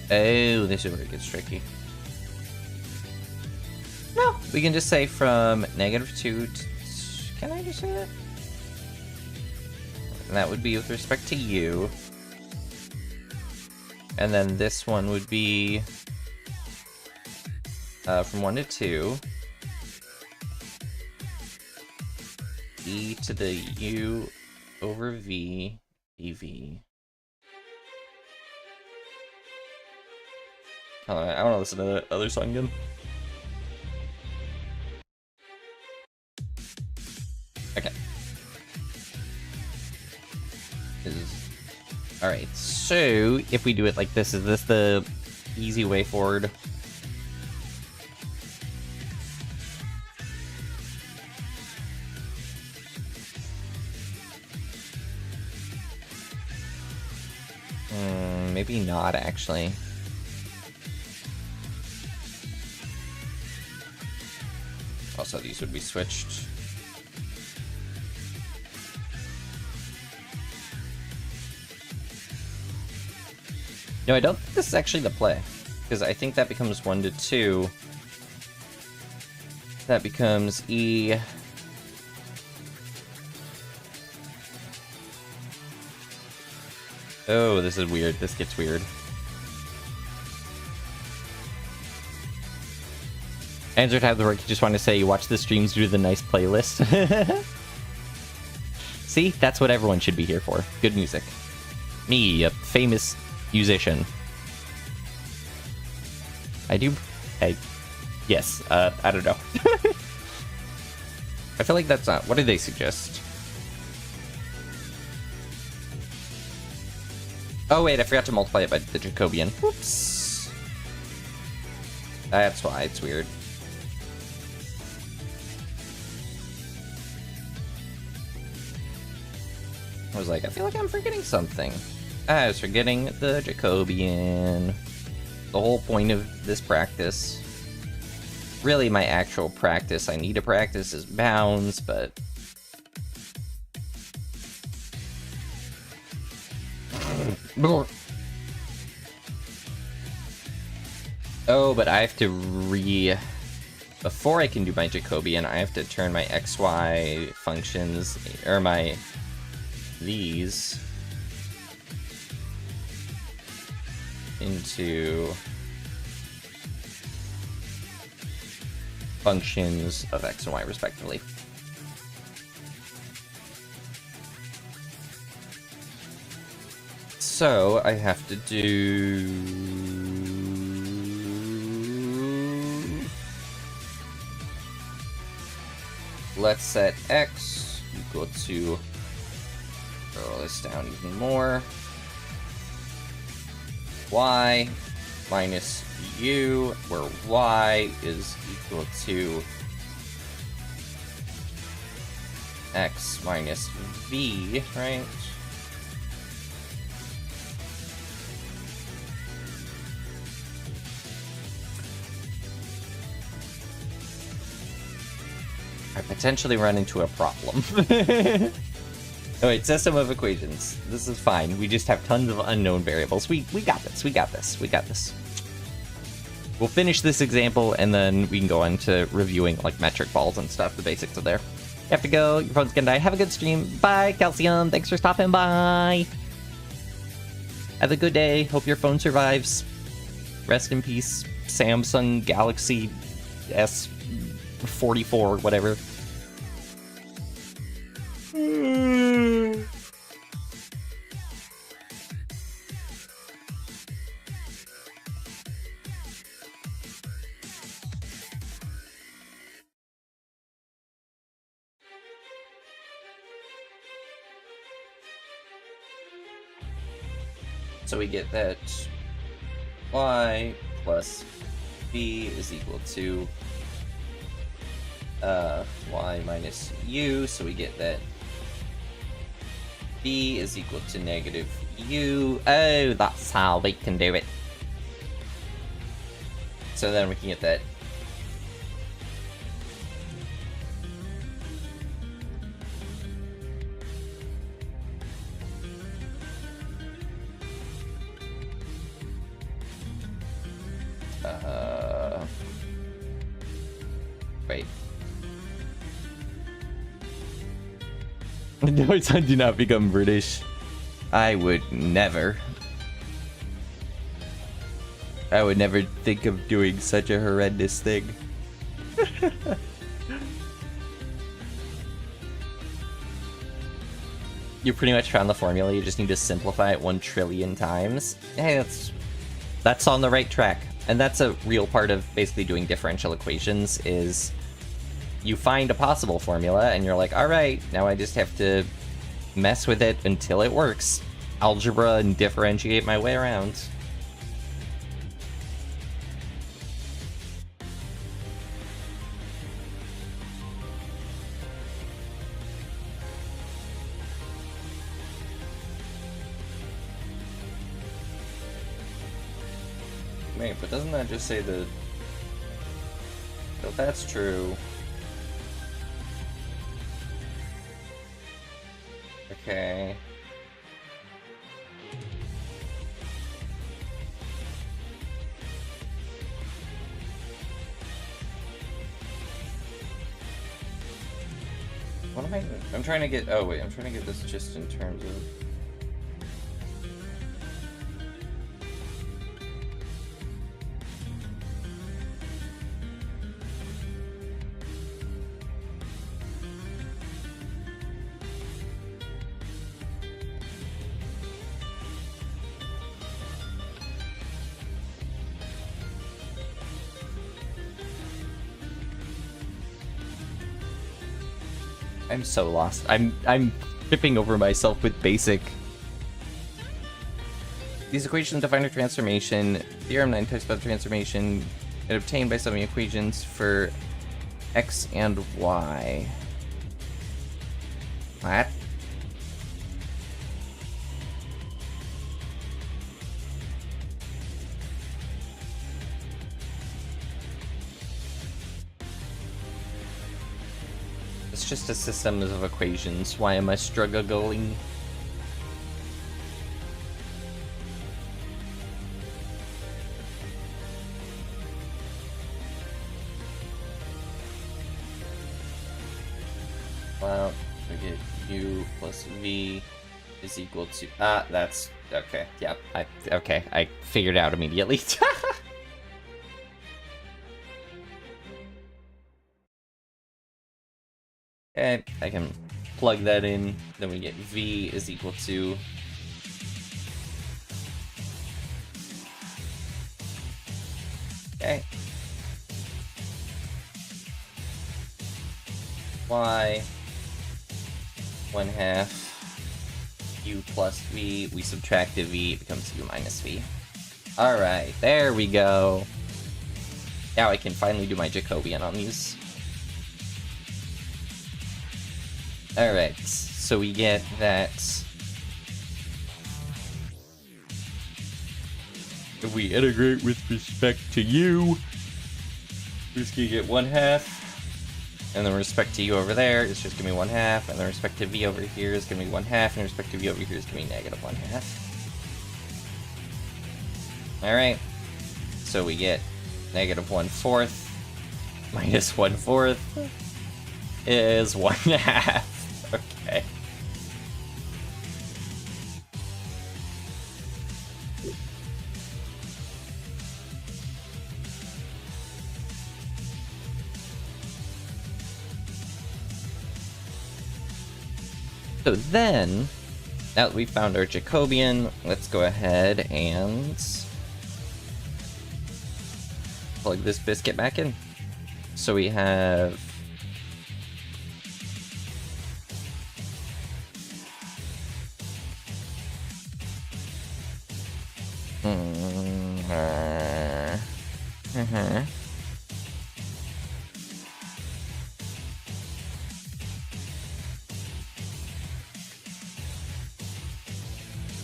Oh, this is where it gets tricky. No, we can just say from -2 to... Can I just say that? And that would be with respect to u. And then this one would be from 1 to 2. E to the u over v, ev. I want to listen to the other song again. Okay. Alright, so if we do it like this, is this the easy way forward? Maybe not, actually. Also, these would be switched. No, I don't think this is actually the play, because I think that becomes 1 to 2. That becomes E. Oh, this is weird. This gets weird. Answer tab the work. You just want to say you watch the streams due to the nice playlist. See, that's what everyone should be here for. Good music. Me, a famous musician. Yes, I don't know. I feel like that's not... What did they suggest? Oh wait, I forgot to multiply it by the Jacobian. Whoops. That's why it's weird. I was like, I feel like I'm forgetting something. I was forgetting the Jacobian. The whole point of this practice. Really, my actual practice I need to practice is bounds, but... Oh, but I have to before I can do my Jacobian, I have to turn my XY functions, or my... these into functions of x and y respectively. So I have to do let's set x equal to, throw this down even more, y minus u, where y is equal to x minus v, right? I potentially run into a problem. Oh wait, system of equations. This is fine. We just have tons of unknown variables. We got this. We got this. We got this. We'll finish this example and then we can go on to reviewing like metric balls and stuff, the basics of there. You have to go. Your phone's gonna die. Have a good stream. Bye, Calcium. Thanks for stopping by. Have a good day. Hope your phone survives. Rest in peace, Samsung Galaxy S44, whatever. So we get that y plus b is equal to y minus u, so we get that b is equal to negative u. Oh, that's how we can do it. So then we can get that wait. No, I do not become British. I would never. I would never think of doing such a horrendous thing. You pretty much found the formula, you just need to simplify it 1 trillion times. Hey, that's on the right track. And that's a real part of basically doing differential equations, is you find a possible formula and you're like, alright, now I just have to mess with it until it works. Algebra and differentiate my way around. Wait, but doesn't that just say that... If that's true... Okay... What am I... I'm trying to get... Oh wait, I'm trying to get this just in terms of... I'm so lost. I'm tripping over myself with basic. These equations define a transformation. Theorem 9 talks about the transformation and obtained by solving equations for x and y. What? It's just a system of equations. Why am I struggling? Well, we get u plus v is equal to... that's... Okay, yep. Okay, I figured it out immediately. Okay, I can plug that in. Then we get v is equal to... Okay. Y 1/2 u plus v. We subtract the v, it becomes u minus v. Alright, there we go. Now I can finally do my Jacobian on these. Alright, so we get that if we integrate with respect to u, we're just gonna get 1/2. And then with respect to u over there, it's just gonna be 1/2. And then with respect to v over here is gonna be 1/2. And with respect to v over here is gonna be negative 1/2. Alright. So we get negative 1/4 minus 1/4 is 1/2. Okay. So then, now that we found our Jacobian, let's go ahead and plug this biscuit back in. So we have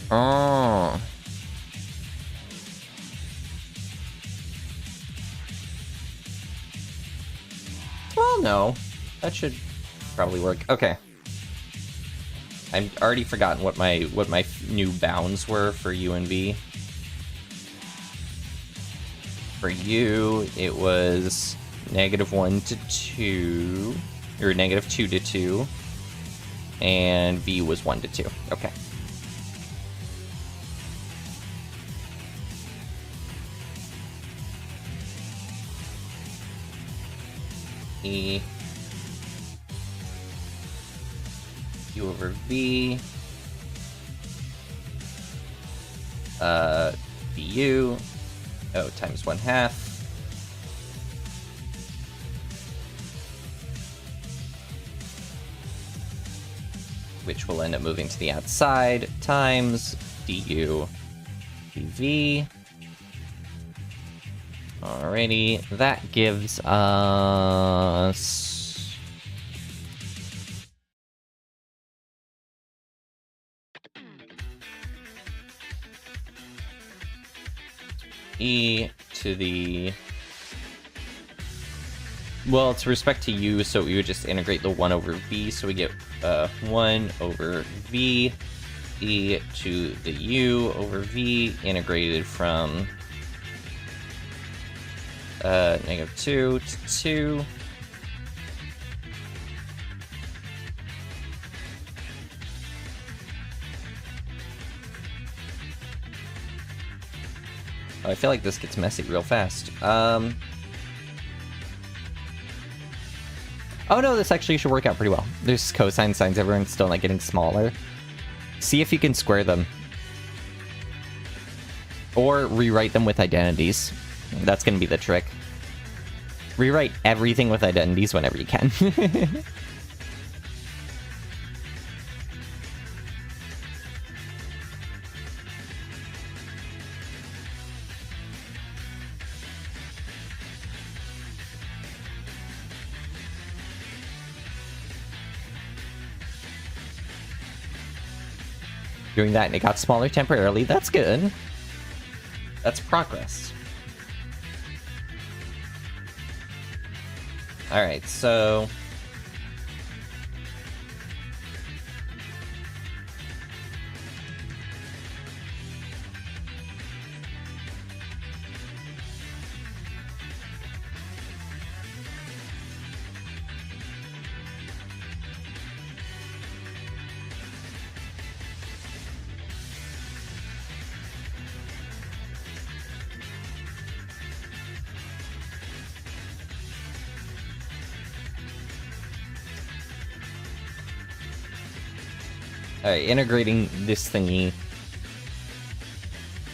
oh. Well, no. That should probably work. Okay. I've already forgotten what my new bounds were for u and v. For u, it was -1 to 2, or -2 to 2, and v was 1 to 2. Okay. E u over v du times 1/2 which will end up moving to the outside times du dv. Alrighty, that gives us e to the... Well, it's respect to u, so we would just integrate the 1 over v, so we get 1 over v e to the u over v integrated from -2 to 2. Oh, I feel like this gets messy real fast. Oh no, this actually should work out pretty well. There's cosine signs, everyone's still not getting smaller. See if you can square them. Or rewrite them with identities. That's gonna be the trick. Rewrite everything with identities whenever you can. Doing that and it got smaller temporarily, that's good. That's progress. Alright, so... Alright, integrating this thingy.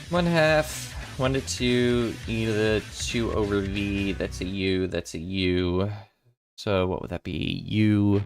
1/2, 1 to 2, e to the 2 over v, that's a u, that's a u. So what would that be? U.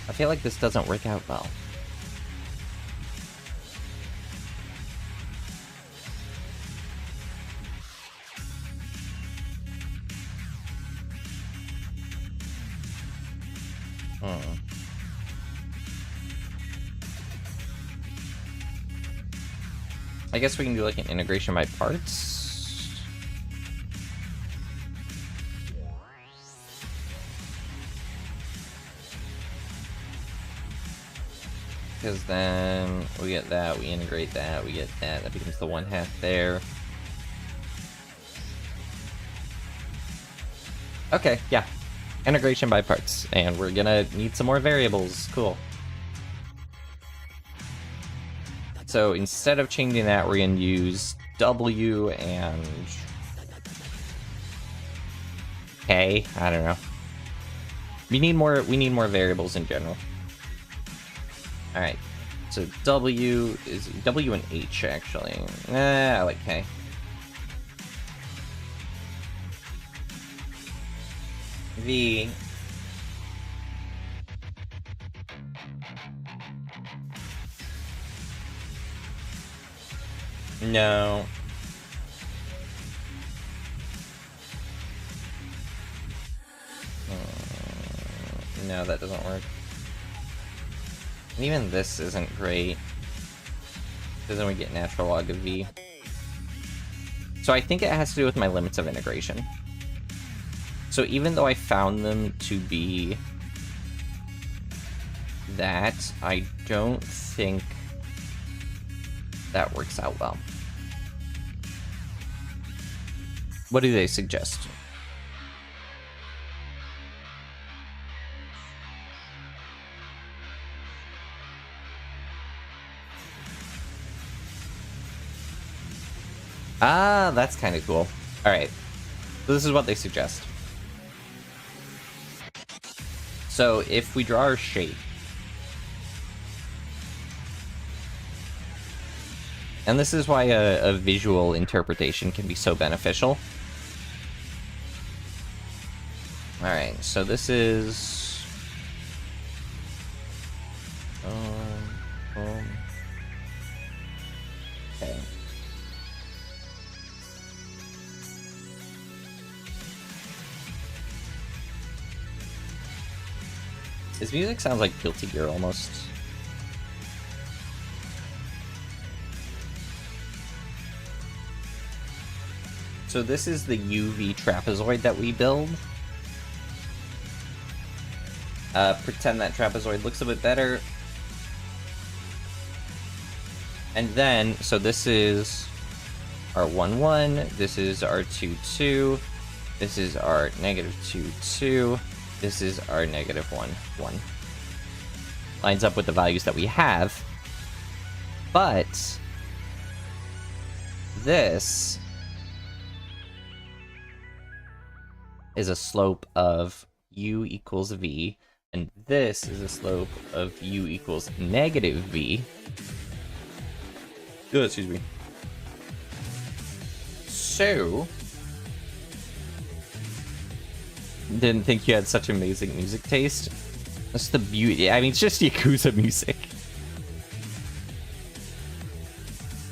I feel like this doesn't work out well. I guess we can do like an integration by parts. Because then we get that, we integrate that, we get that, that becomes the 1/2 there. Okay, yeah. Integration by parts. And we're gonna need some more variables. Cool. So instead of changing that, we're gonna use W and K. I don't know. We need more variables in general. Alright. So W is W and H actually. I like K. V. No. No, that doesn't work. And even this isn't great. Because then we get natural log of V. So I think it has to do with my limits of integration. So even though I found them to be that, I don't think that works out well. What do they suggest? Ah, that's kind of cool. Alright. So this is what they suggest. So if we draw our shape, and this is why a visual interpretation can be so beneficial. Alright, so this is... Okay. This music sounds like Guilty Gear almost. So this is the UV trapezoid that we build. Pretend that trapezoid looks a bit better. And then, so this is our 1, 1, this is our 2, 2, this is our negative 2, 2, this is our negative 1, 1. Lines up with the values that we have. But this is a slope of u equals v, and this is a slope of u equals negative v. Oh, excuse me. So, didn't think you had such amazing music taste. That's the beauty. I mean, it's just Yakuza music.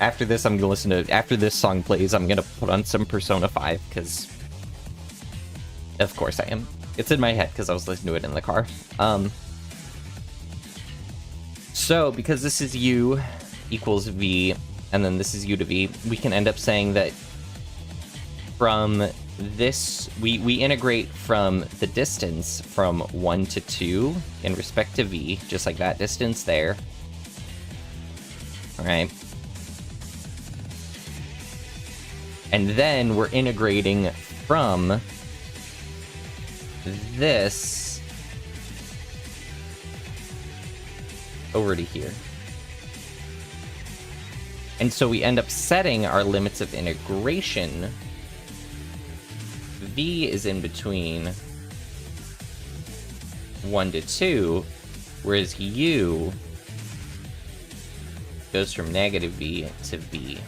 After this, I'm gonna listen to. After this song plays, I'm gonna put on some Persona 5 because, of course, I am. It's in my head because I was listening to it in the car. So because this is u equals v, and then this is u to v, we can end up saying that from this, we integrate from the distance from 1 to 2 in respect to v, just like that distance there. Alright. And then we're integrating from this over to here. And so we end up setting our limits of integration. V is in between 1 to 2, whereas U goes from negative V to V.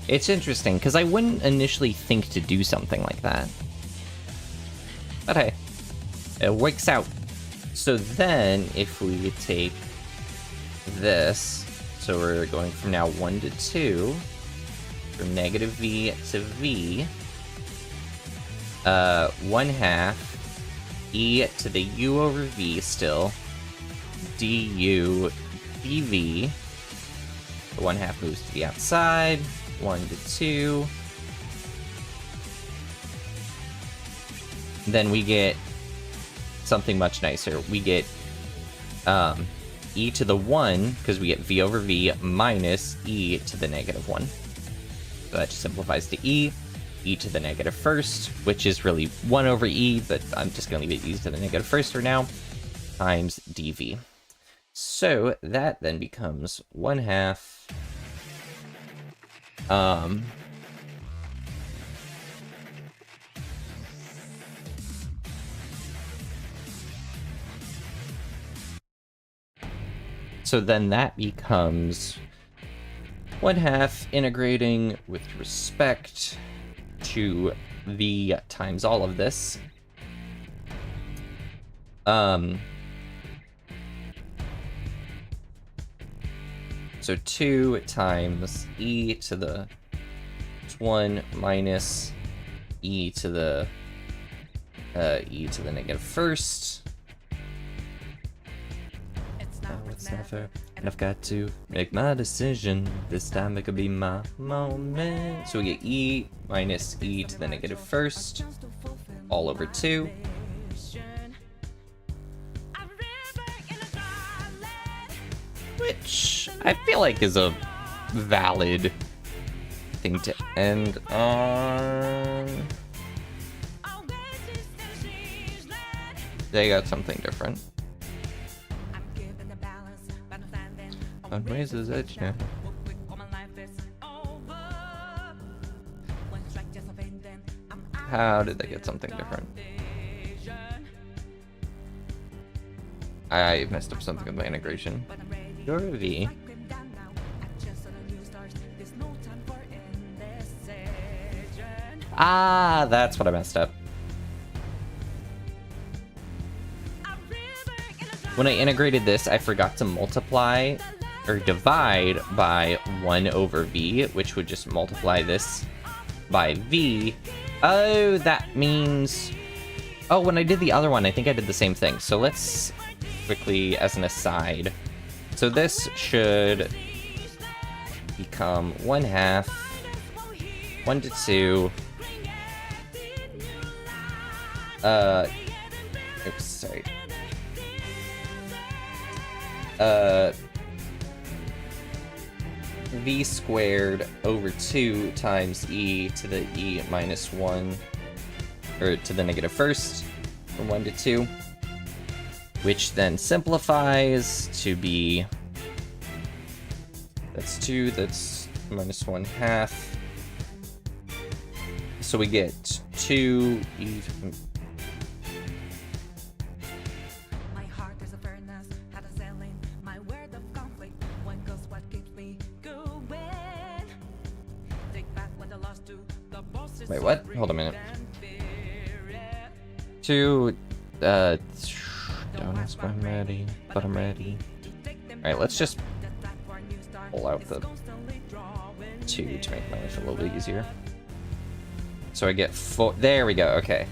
It's interesting, because I wouldn't initially think to do something like that. But hey, it works out. So then, if we take this, so we're going from now 1 to 2, from negative V to V, 1/2 E to the U over V still, du dv, the 1/2 moves to the outside, 1 to 2, then we get something much nicer. We get e to the 1, because we get v over v minus e to the negative 1. So that just simplifies to e to the negative first, which is really 1 over e, but I'm just going to leave it e to the negative first for now, times dv. So that then becomes 1/2 so then that becomes 1/2 integrating with respect to v times all of this. So 2 times e to the 1 minus e to the negative first. Now it's never, and I've got to make my decision. This time it could be my moment. So we get e minus e to the negative first, all over 2. Which I feel like is a valid thing to end on. They got something different. On Razor's Edge now. How did they get something different? I messed up something with my integration. Your V. Ah, that's what I messed up. When I integrated this, I forgot to multiply or divide by 1 over V, which would just multiply this by V. Oh, that means... Oh, when I did the other one, I think I did the same thing. So let's quickly, as an aside... So this should become 1/2, 1 to 2, oops, sorry, v squared over 2 times e to the e minus 1, or to the negative first, from 1 to 2. Which then simplifies to be, that's 2, that's minus 1/2. So we get 2 e. Wait, what? Hold a minute. 2, donuts, I'm ready, but I'm ready. Alright, let's just pull out the 2 to make my life a little bit easier. So I get 4, there we go, okay.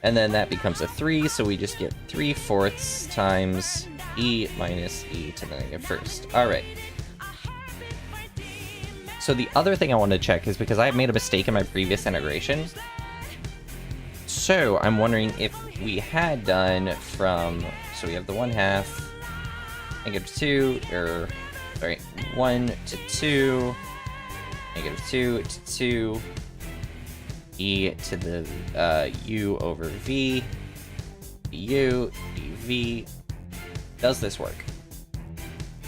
And then that becomes a 3, so we just get 3/4 times e minus e to the negative first. Alright. So the other thing I want to check is because I made a mistake in my previous integration. So I'm wondering if we had done from, so we have the 1/2, -2, or sorry, 1 to 2, -2 to 2, e to the u over v, du, dv. Does this work?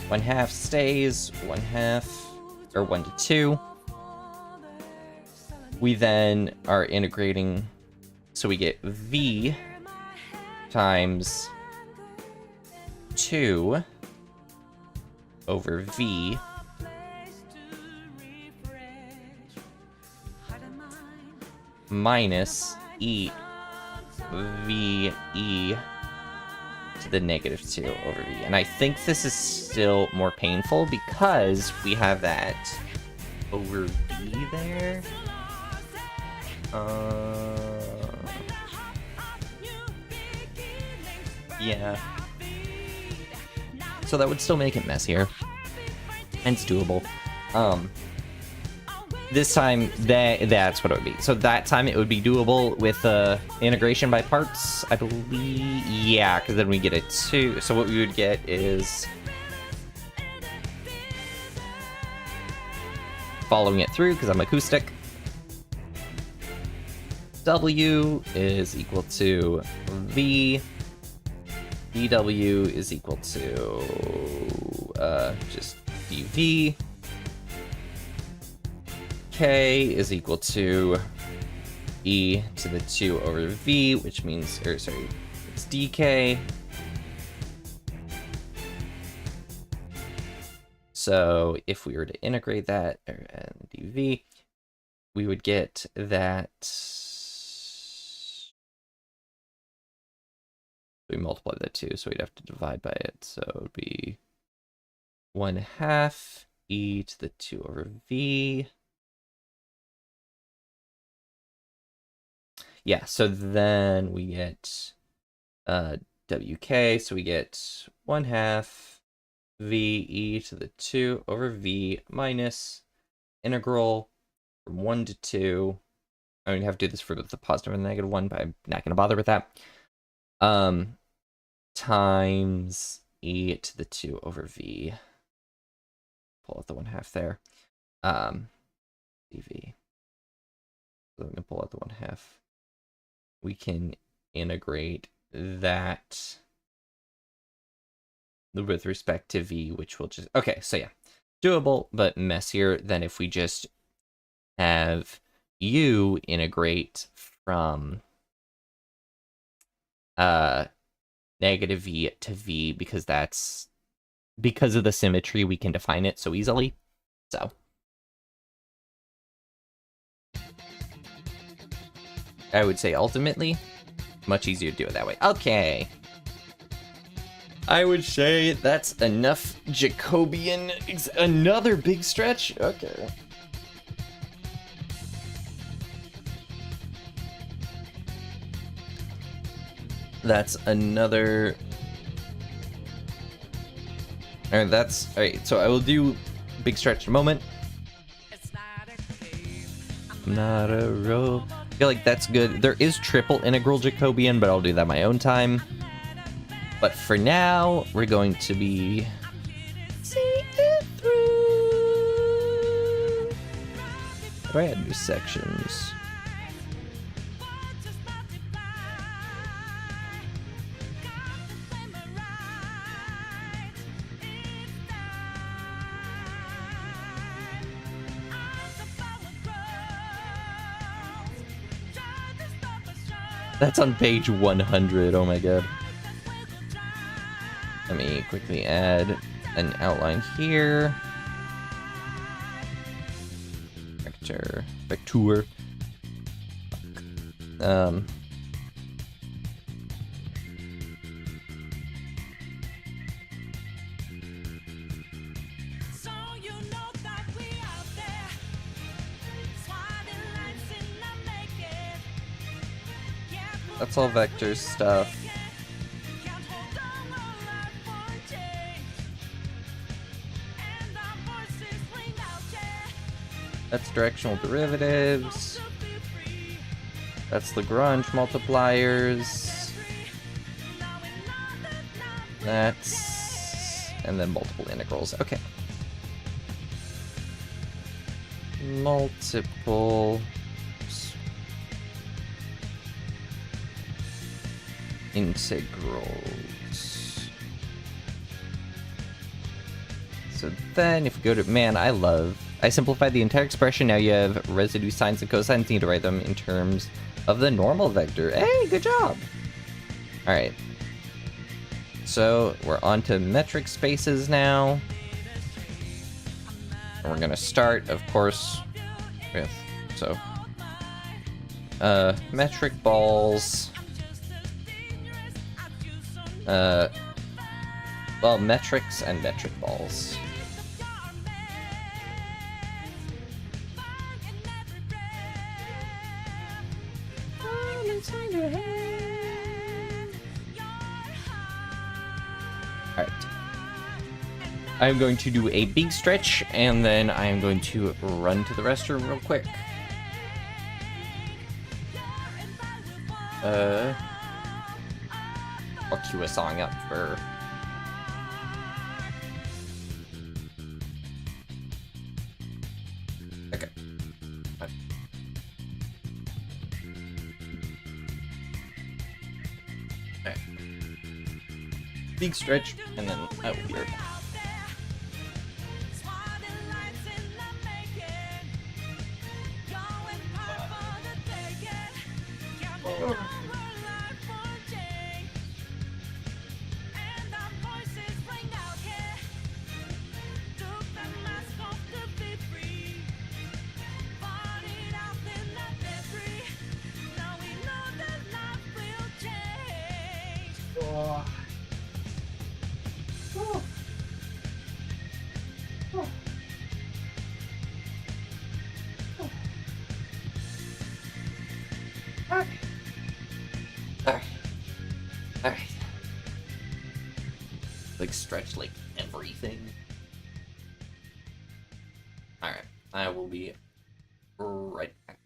1/2 stays, 1/2, or 1 to 2. We then are integrating, so we get v times 2 over v minus e v e to the -2 over v. And I think this is still more painful because we have that over v there. Yeah. So that would still make it messier. And it's doable. This time, that's what it would be. So that time it would be doable with integration by parts, I believe. Yeah, because then we get a 2. So what we would get is, following it through, because I'm acoustic, W is equal to V, dW is equal to just dV, K is equal to E to the 2 over V, which means, or sorry, it's dK. So if we were to integrate that, and dV, we would get that, we multiply that 2, so we'd have to divide by it. So it would be 1/2 E to the 2 over V. Yeah, so then we get WK, so we get 1/2 V E to the 2 over V minus integral from 1 to 2. I mean, have to do this for the positive and the -1, but I'm not going to bother with that. Times E to the 2 over V. Pull out the 1/2 there. dV. So I'm going to pull out the 1/2. We can integrate that with respect to V, which will just, okay, so yeah, doable, but messier than if we just have U integrate from -V to V, because that's, because of the symmetry, we can define it so easily, so. I would say ultimately, much easier to do it that way. Okay. I would say that's enough Jacobian. Another big stretch? Okay. That's another... Alright, that's... Alright, so I will do big stretch in a moment. I'm not a rope. I feel like that's good. There is triple integral Jacobian, but I'll do that my own time. But for now, we're going to be... see it through. How do I add new sections? That's on page 100, oh my god. Let me quickly add an outline here. Vector. That's all vector stuff. That's directional derivatives. That's Lagrange multipliers. That's... and then multiple integrals. Okay. Multiple... integrals. So then if we go to... man, I simplified the entire expression. Now you have residue signs and cosines. Need to write them in terms of the normal vector. Hey, good job! Alright. So we're on to metric spaces now. And we're gonna start, of course, with... so... metric balls... well, metrics and metric balls. Alright. I'm going to do a big stretch, and then I'm going to run to the restroom real quick. I'll cue a song up for... okay. Alright. Big stretch, and then I will be right back. Alright. Like, stretch, like, everything. Alright, I will be right back.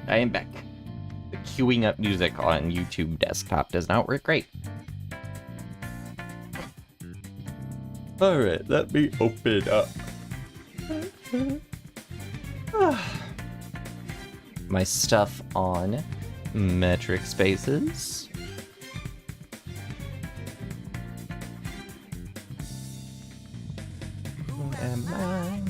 I am back. The queuing up music on YouTube desktop does not work great. Alright, let me open up my stuff on metric spaces. Who am I?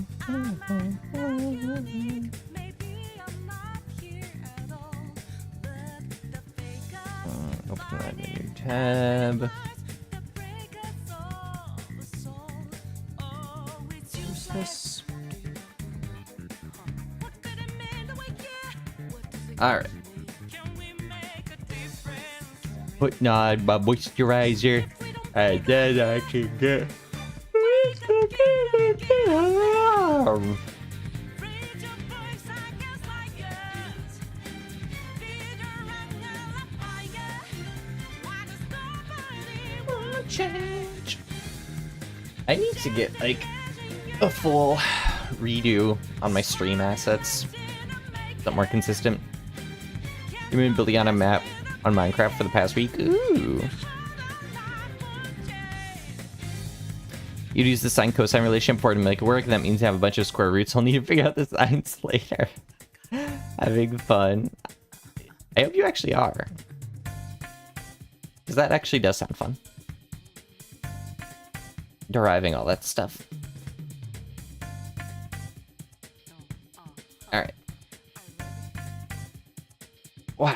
Open that in a new tab. Who's this? Alright. Putting on my moisturizer, and then I can get. Change. I need to get like a full redo on my stream assets. Something more consistent. You've been building on a map on Minecraft for the past week. Ooh. You'd use the sine cosine relationship for it to make it work. That means you have a bunch of square roots. I'll need to figure out the sines later. Having fun. I hope you actually are. Because that actually does sound fun. Deriving all that stuff. Alright. Wow.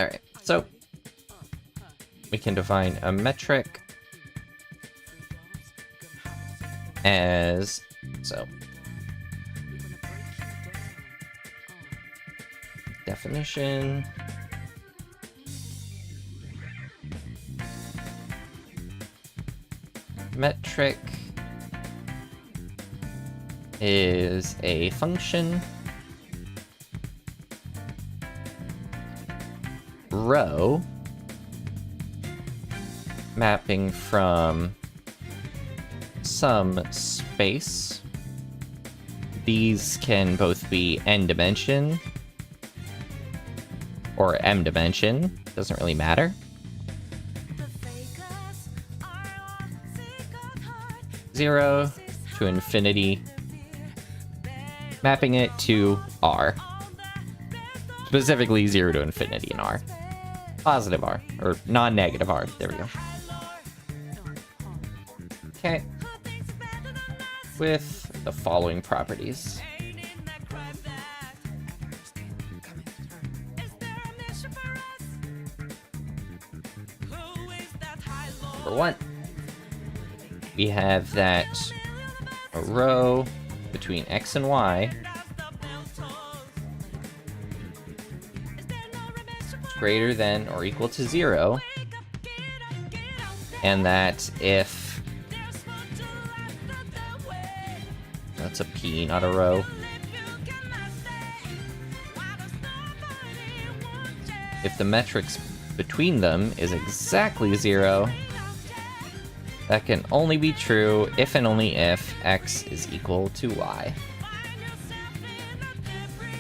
Alright, so we can define a metric as so. Definition. Metric is a function row mapping from some space. These can both be n dimension or m dimension, doesn't really matter. 0 to infinity, mapping it to R. Specifically 0 to infinity in R. Positive R, or non-negative R. There we go. Okay. With the following properties. Number 1. We have that a row between x and y is greater than or equal to 0, and that if that's a p, not a row. If the matrix between them is exactly 0, that can only be true if and only if x is equal to y.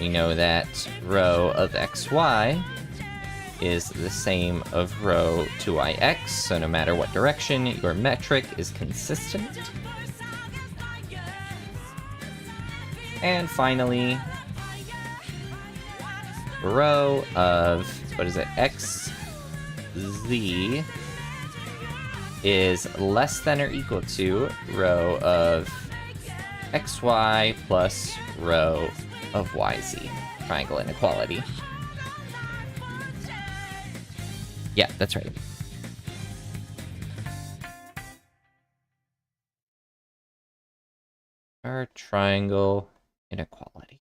We know that row of xy is the same of row 2ix, so no matter what direction, your metric is consistent. And finally, row of, what is it, xz is less than or equal to row of xy plus row of yz. Triangle inequality. Yeah, that's right. Our triangle inequality.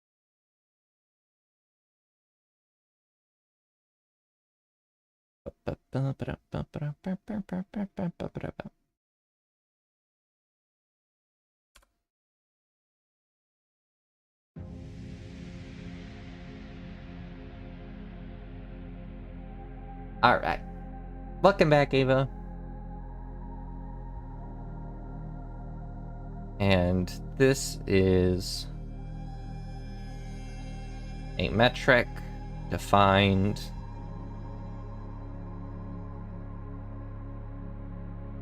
Alright. Welcome back, Ava. And this is a metric defined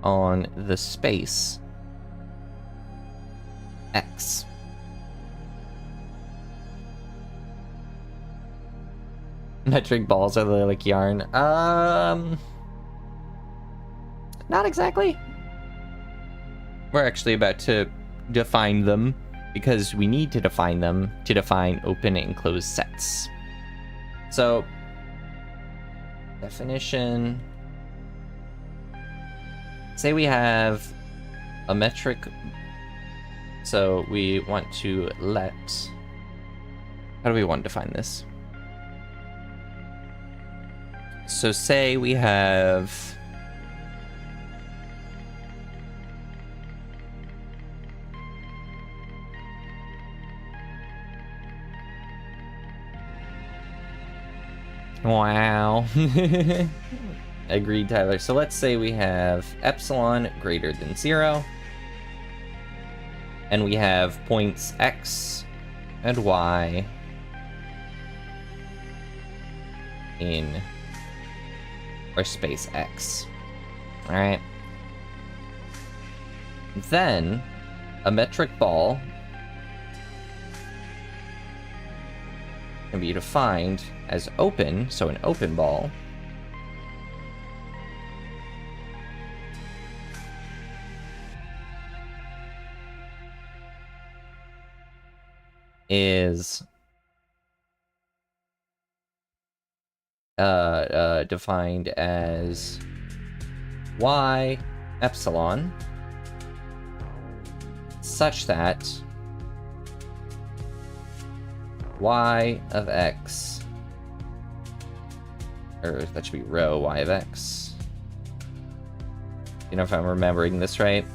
on the space X. Metric balls are like yarn. Not exactly. We're actually about to define them because we need to define them to define open and closed sets. So, definition. Say we have a metric. So we want to let. How do we want to define this? So say we have wow. Agreed, Tyler. So let's say we have epsilon greater than 0, and we have points x and y in our space X. Alright. Then, a metric ball can be defined as open, so an open ball is defined as y epsilon such that y of x, or that should be rho y of x. You know if I'm remembering this right?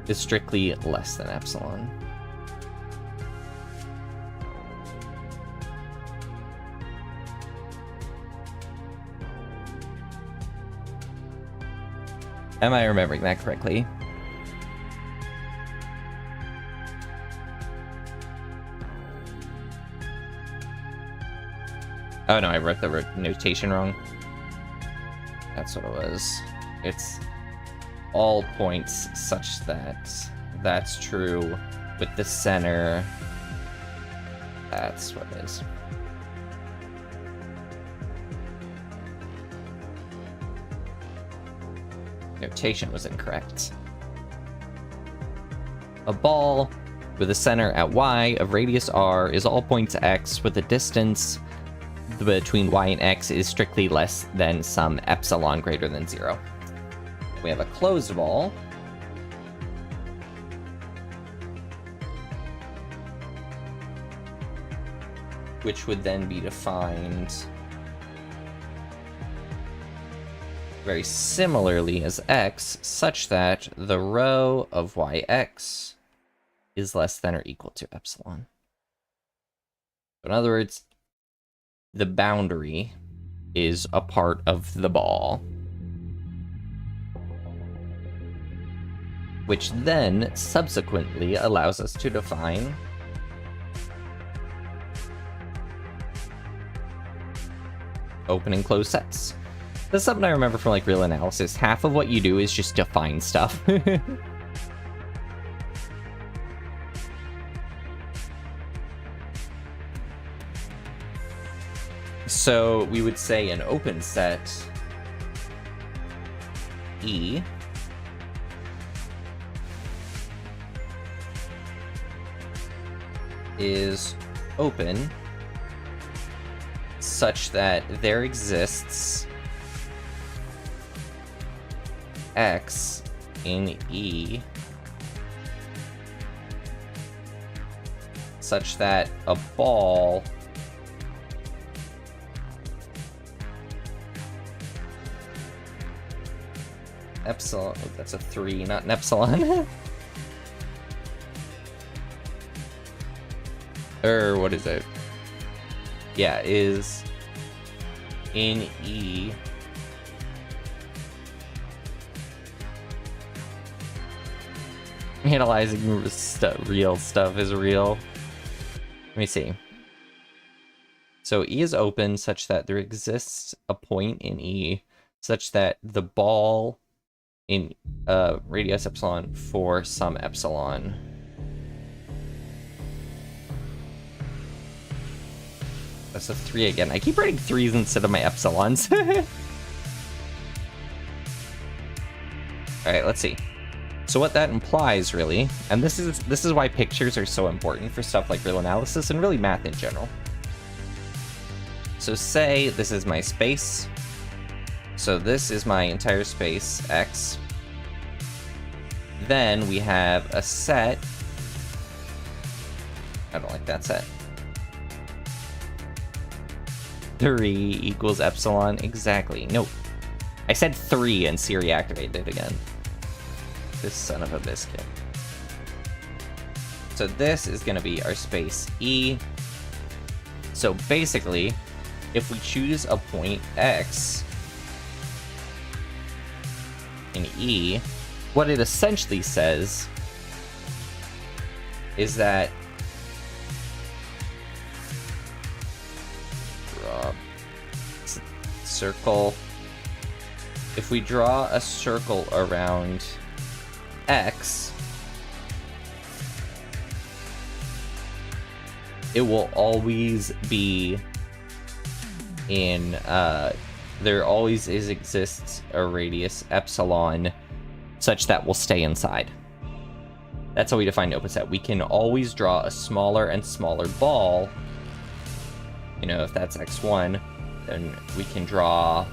Is strictly less than epsilon. Am I remembering that correctly? Oh no, I wrote the notation wrong. That's what it was. It's all points such that that's true with the center. That's what it is. Notation was incorrect. A ball with a center at y of radius r is all points x with a distance between y and x is strictly less than some epsilon greater than 0. We have a closed ball. Which would then be defined very similarly as x, such that the rho of yx is less than or equal to epsilon. In other words, the boundary is a part of the ball, which then subsequently allows us to define open and closed sets. That's something I remember from like real analysis. Half of what you do is just define stuff. So we would say an open set E is open such that there exists X in E such that a ball epsilon, oh, that's a 3, not an epsilon. Or what is it? Yeah, is in E Analyzing real stuff is real. Let me see. So E is open such that there exists a point in E such that the ball in radius epsilon for some epsilon. That's a 3 again. I keep writing 3s instead of my epsilons. Alright, let's see. So what that implies, really, and this is why pictures are so important for stuff like real analysis and really math in general. So say this is my space. So this is my entire space, X. Then we have a set. I don't like that set. 3 equals epsilon. Exactly. Nope. I said 3 and Siri activated it again. This son of a biscuit. So this is going to be our space E. So basically, if we choose a point X in E, what it essentially says is that draw circle. If we draw a circle around X, it will always be in, there always exists a radius epsilon such that will stay inside. That's how we define open set. We can always draw a smaller and smaller ball. You know, if that's X1, then we can draw,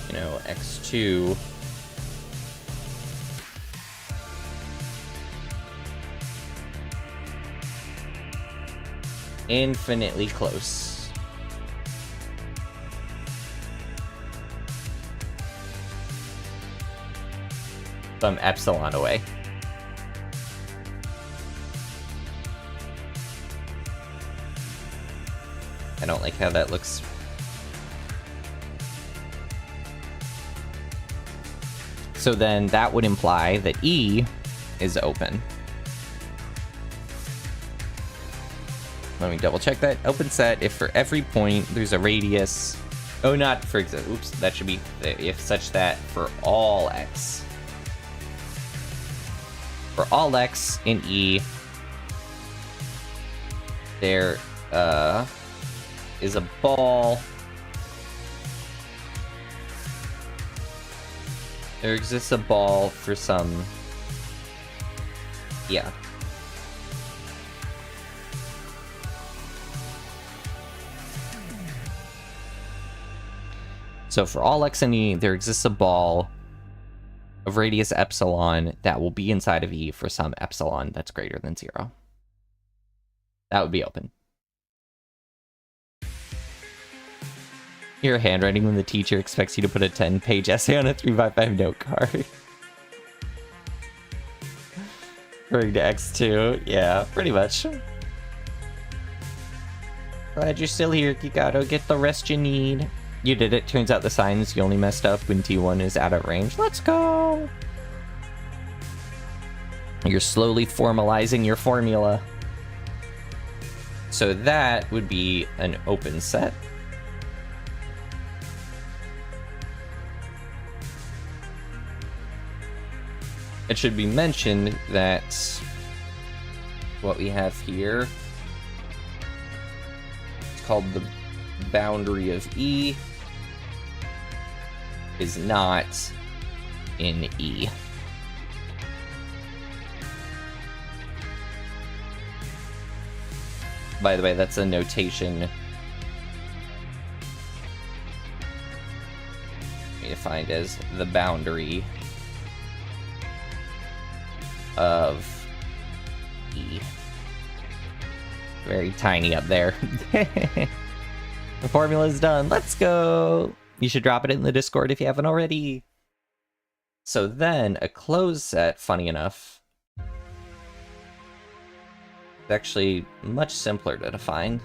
you know, X2. Infinitely close. Some epsilon away. I don't like how that looks. So then that would imply that E is open. Let me double check that. Open set if for every point there's a radius. Oh, not for example. Oops, that should be if such that for all X. For all X in E, there is a ball. There exists a ball for some. Yeah. So for all X and E, there exists a ball of radius epsilon that will be inside of E for some epsilon that's greater than 0. That would be open. Your handwriting when the teacher expects you to put a 10-page essay on a 3x5 note card. Referring to X2. Yeah, pretty much. Glad you're still here, Kikado. Get the rest you need. You did it. Turns out the signs you only messed up when T1 is out of range. Let's go! You're slowly formalizing your formula. So that would be an open set. It should be mentioned that what we have here is called the boundary of E is not in E. By the way, that's a notation defined as the boundary of E. Very tiny up there. The formula is done. Let's go. You should drop it in the Discord if you haven't already. So then a closed set, funny enough, is actually much simpler to define.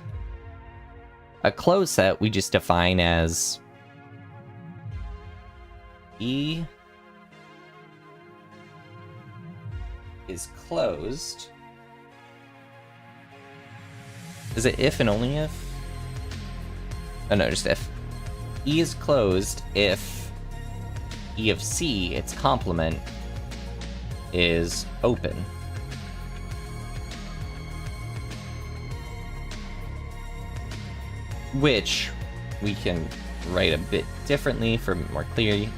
A closed set we just define as is closed. Is it if and only if? Oh no, just if. E is closed if E of C, its complement, is open. Which we can write a bit differently for more clarity.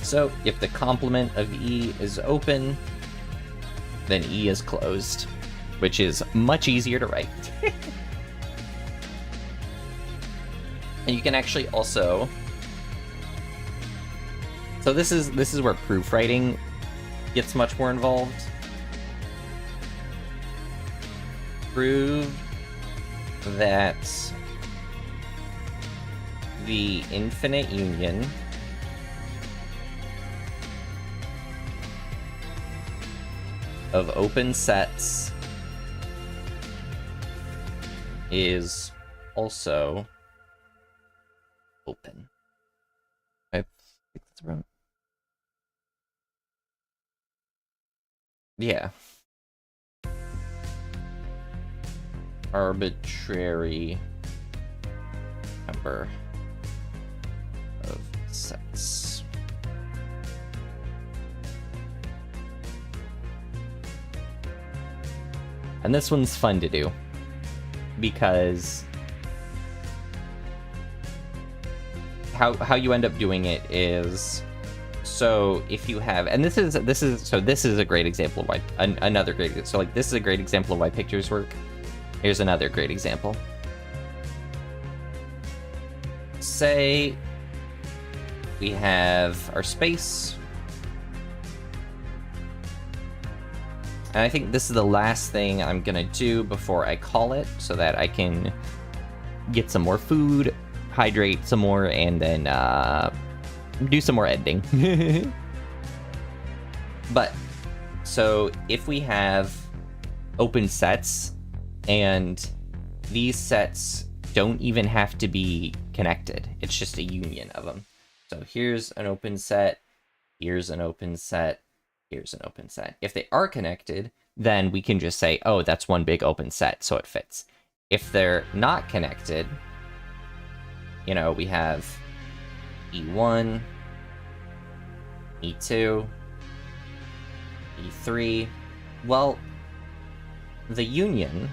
So if the complement of E is open, then E is closed, which is much easier to write. And you can actually also, so this is where proofwriting gets much more involved. Prove that the infinite union of open sets is also open. I think that's wrong. Yeah. Arbitrary number of sets. And this one's fun to do because how you end up doing it is, so if you have, and this is a great example of why another great, so like this is a great example of why pictures work. Here's another great example. Say we have our space, and I think this is the last thing I'm gonna do before I call it, so that I can get some more food, hydrate some more, and then do some more editing. But so if we have open sets, and these sets don't even have to be connected, it's just a union of them. So here's an open set, here's an open set, here's an open set. If they are connected, then we can just say, oh, that's one big open set, so it fits. If they're not connected, you know, we have E1, E2, E3. Well, the union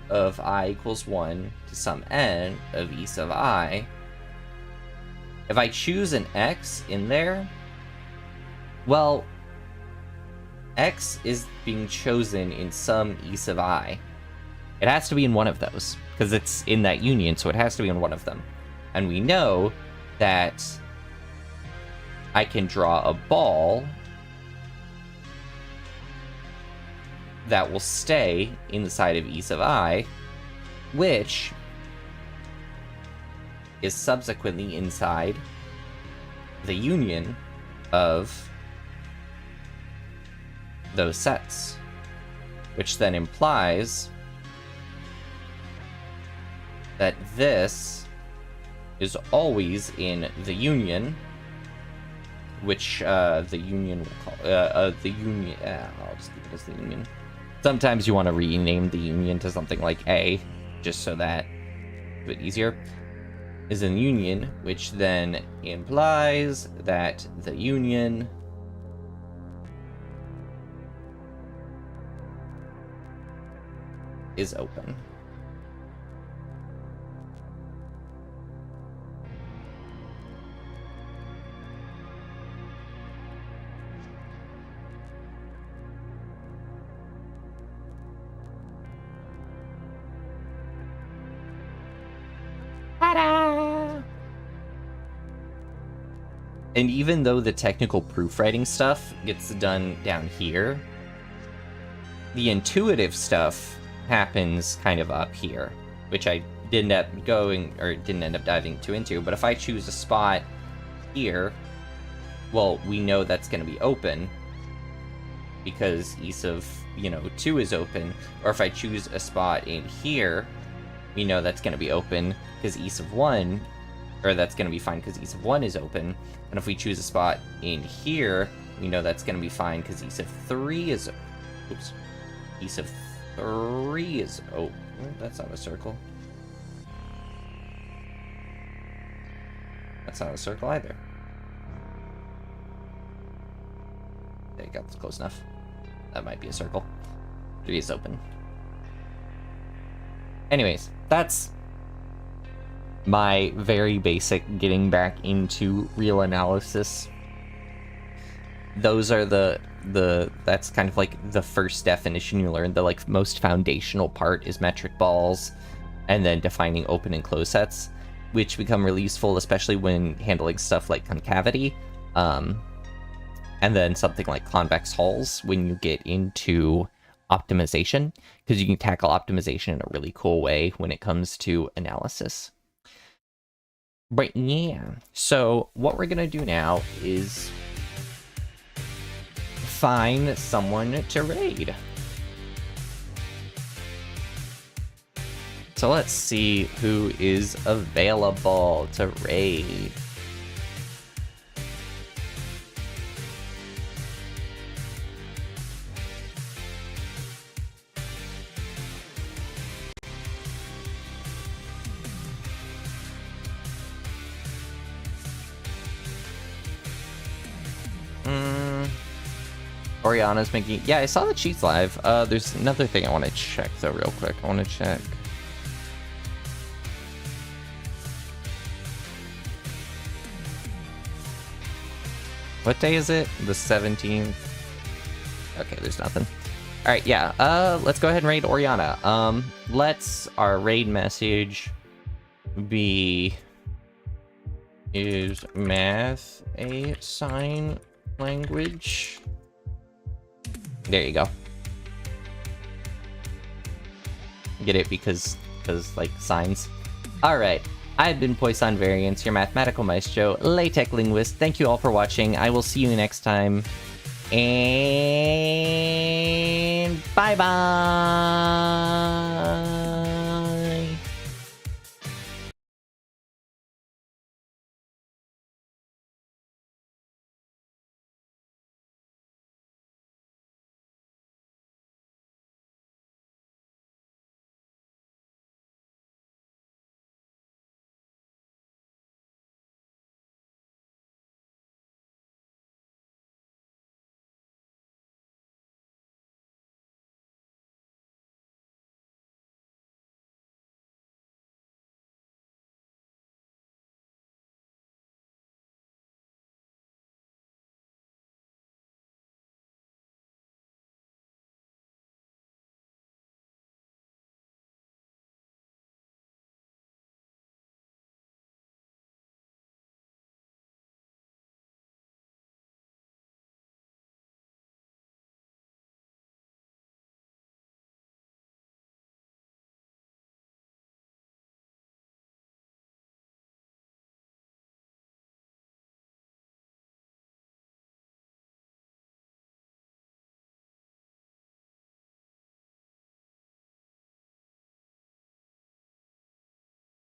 of I equals 1 to some n of E sub I, if I choose an x in there, well, x is being chosen in some E sub I. It has to be in one of those, because it's in that union, so it has to be in one of them. And we know that I can draw a ball that will stay inside of E sub I, which is subsequently inside the union of those sets, which then implies that this is always in the union, which the union will call the union. I'll just keep it as the union. Sometimes you want to rename the union to something like A, just so that it's a bit easier. Is in union, which then implies that the union is open. And even though the technical proofwriting stuff gets done down here, the intuitive stuff happens kind of up here, which I didn't end up diving too into. But if I choose a spot here, well, we know that's going to be open because e sub, 2 is open. Or if I choose a spot in here, we know that's going to be open because e sub 1, or that's going to be fine because e sub 1 is open. And if we choose a spot in here, we know that's going to be fine because e sub 3 is... Oops. E sub 3 is... Oh, that's not a circle. That's not a circle either. There you go, that's close enough. That might be a circle. 3 is open. Anyways, that's my very basic getting back into real analysis. Those are that's kind of like the first definition you learn. The like most foundational part is metric balls, and then defining open and closed sets, which become really useful, especially when handling stuff like concavity. And then something like convex hulls when you get into optimization, because you can tackle optimization in a really cool way when it comes to analysis. But yeah, so what we're gonna do now is find someone to raid. So let's see who is available to raid. Oriana's making... Yeah, I saw that she's live. There's another thing I want to check, though, real quick. I want to check... What day is it? The 17th? Okay, there's nothing. Alright, yeah. Let's go ahead and raid Oriana. Let's... Our raid message be... Is math a sign language? There you go. Get it because like signs. Alright, I've been Poisson Variants, your mathematical maestro, LaTeX linguist. Thank you all for watching. I will see you next time. And bye-bye!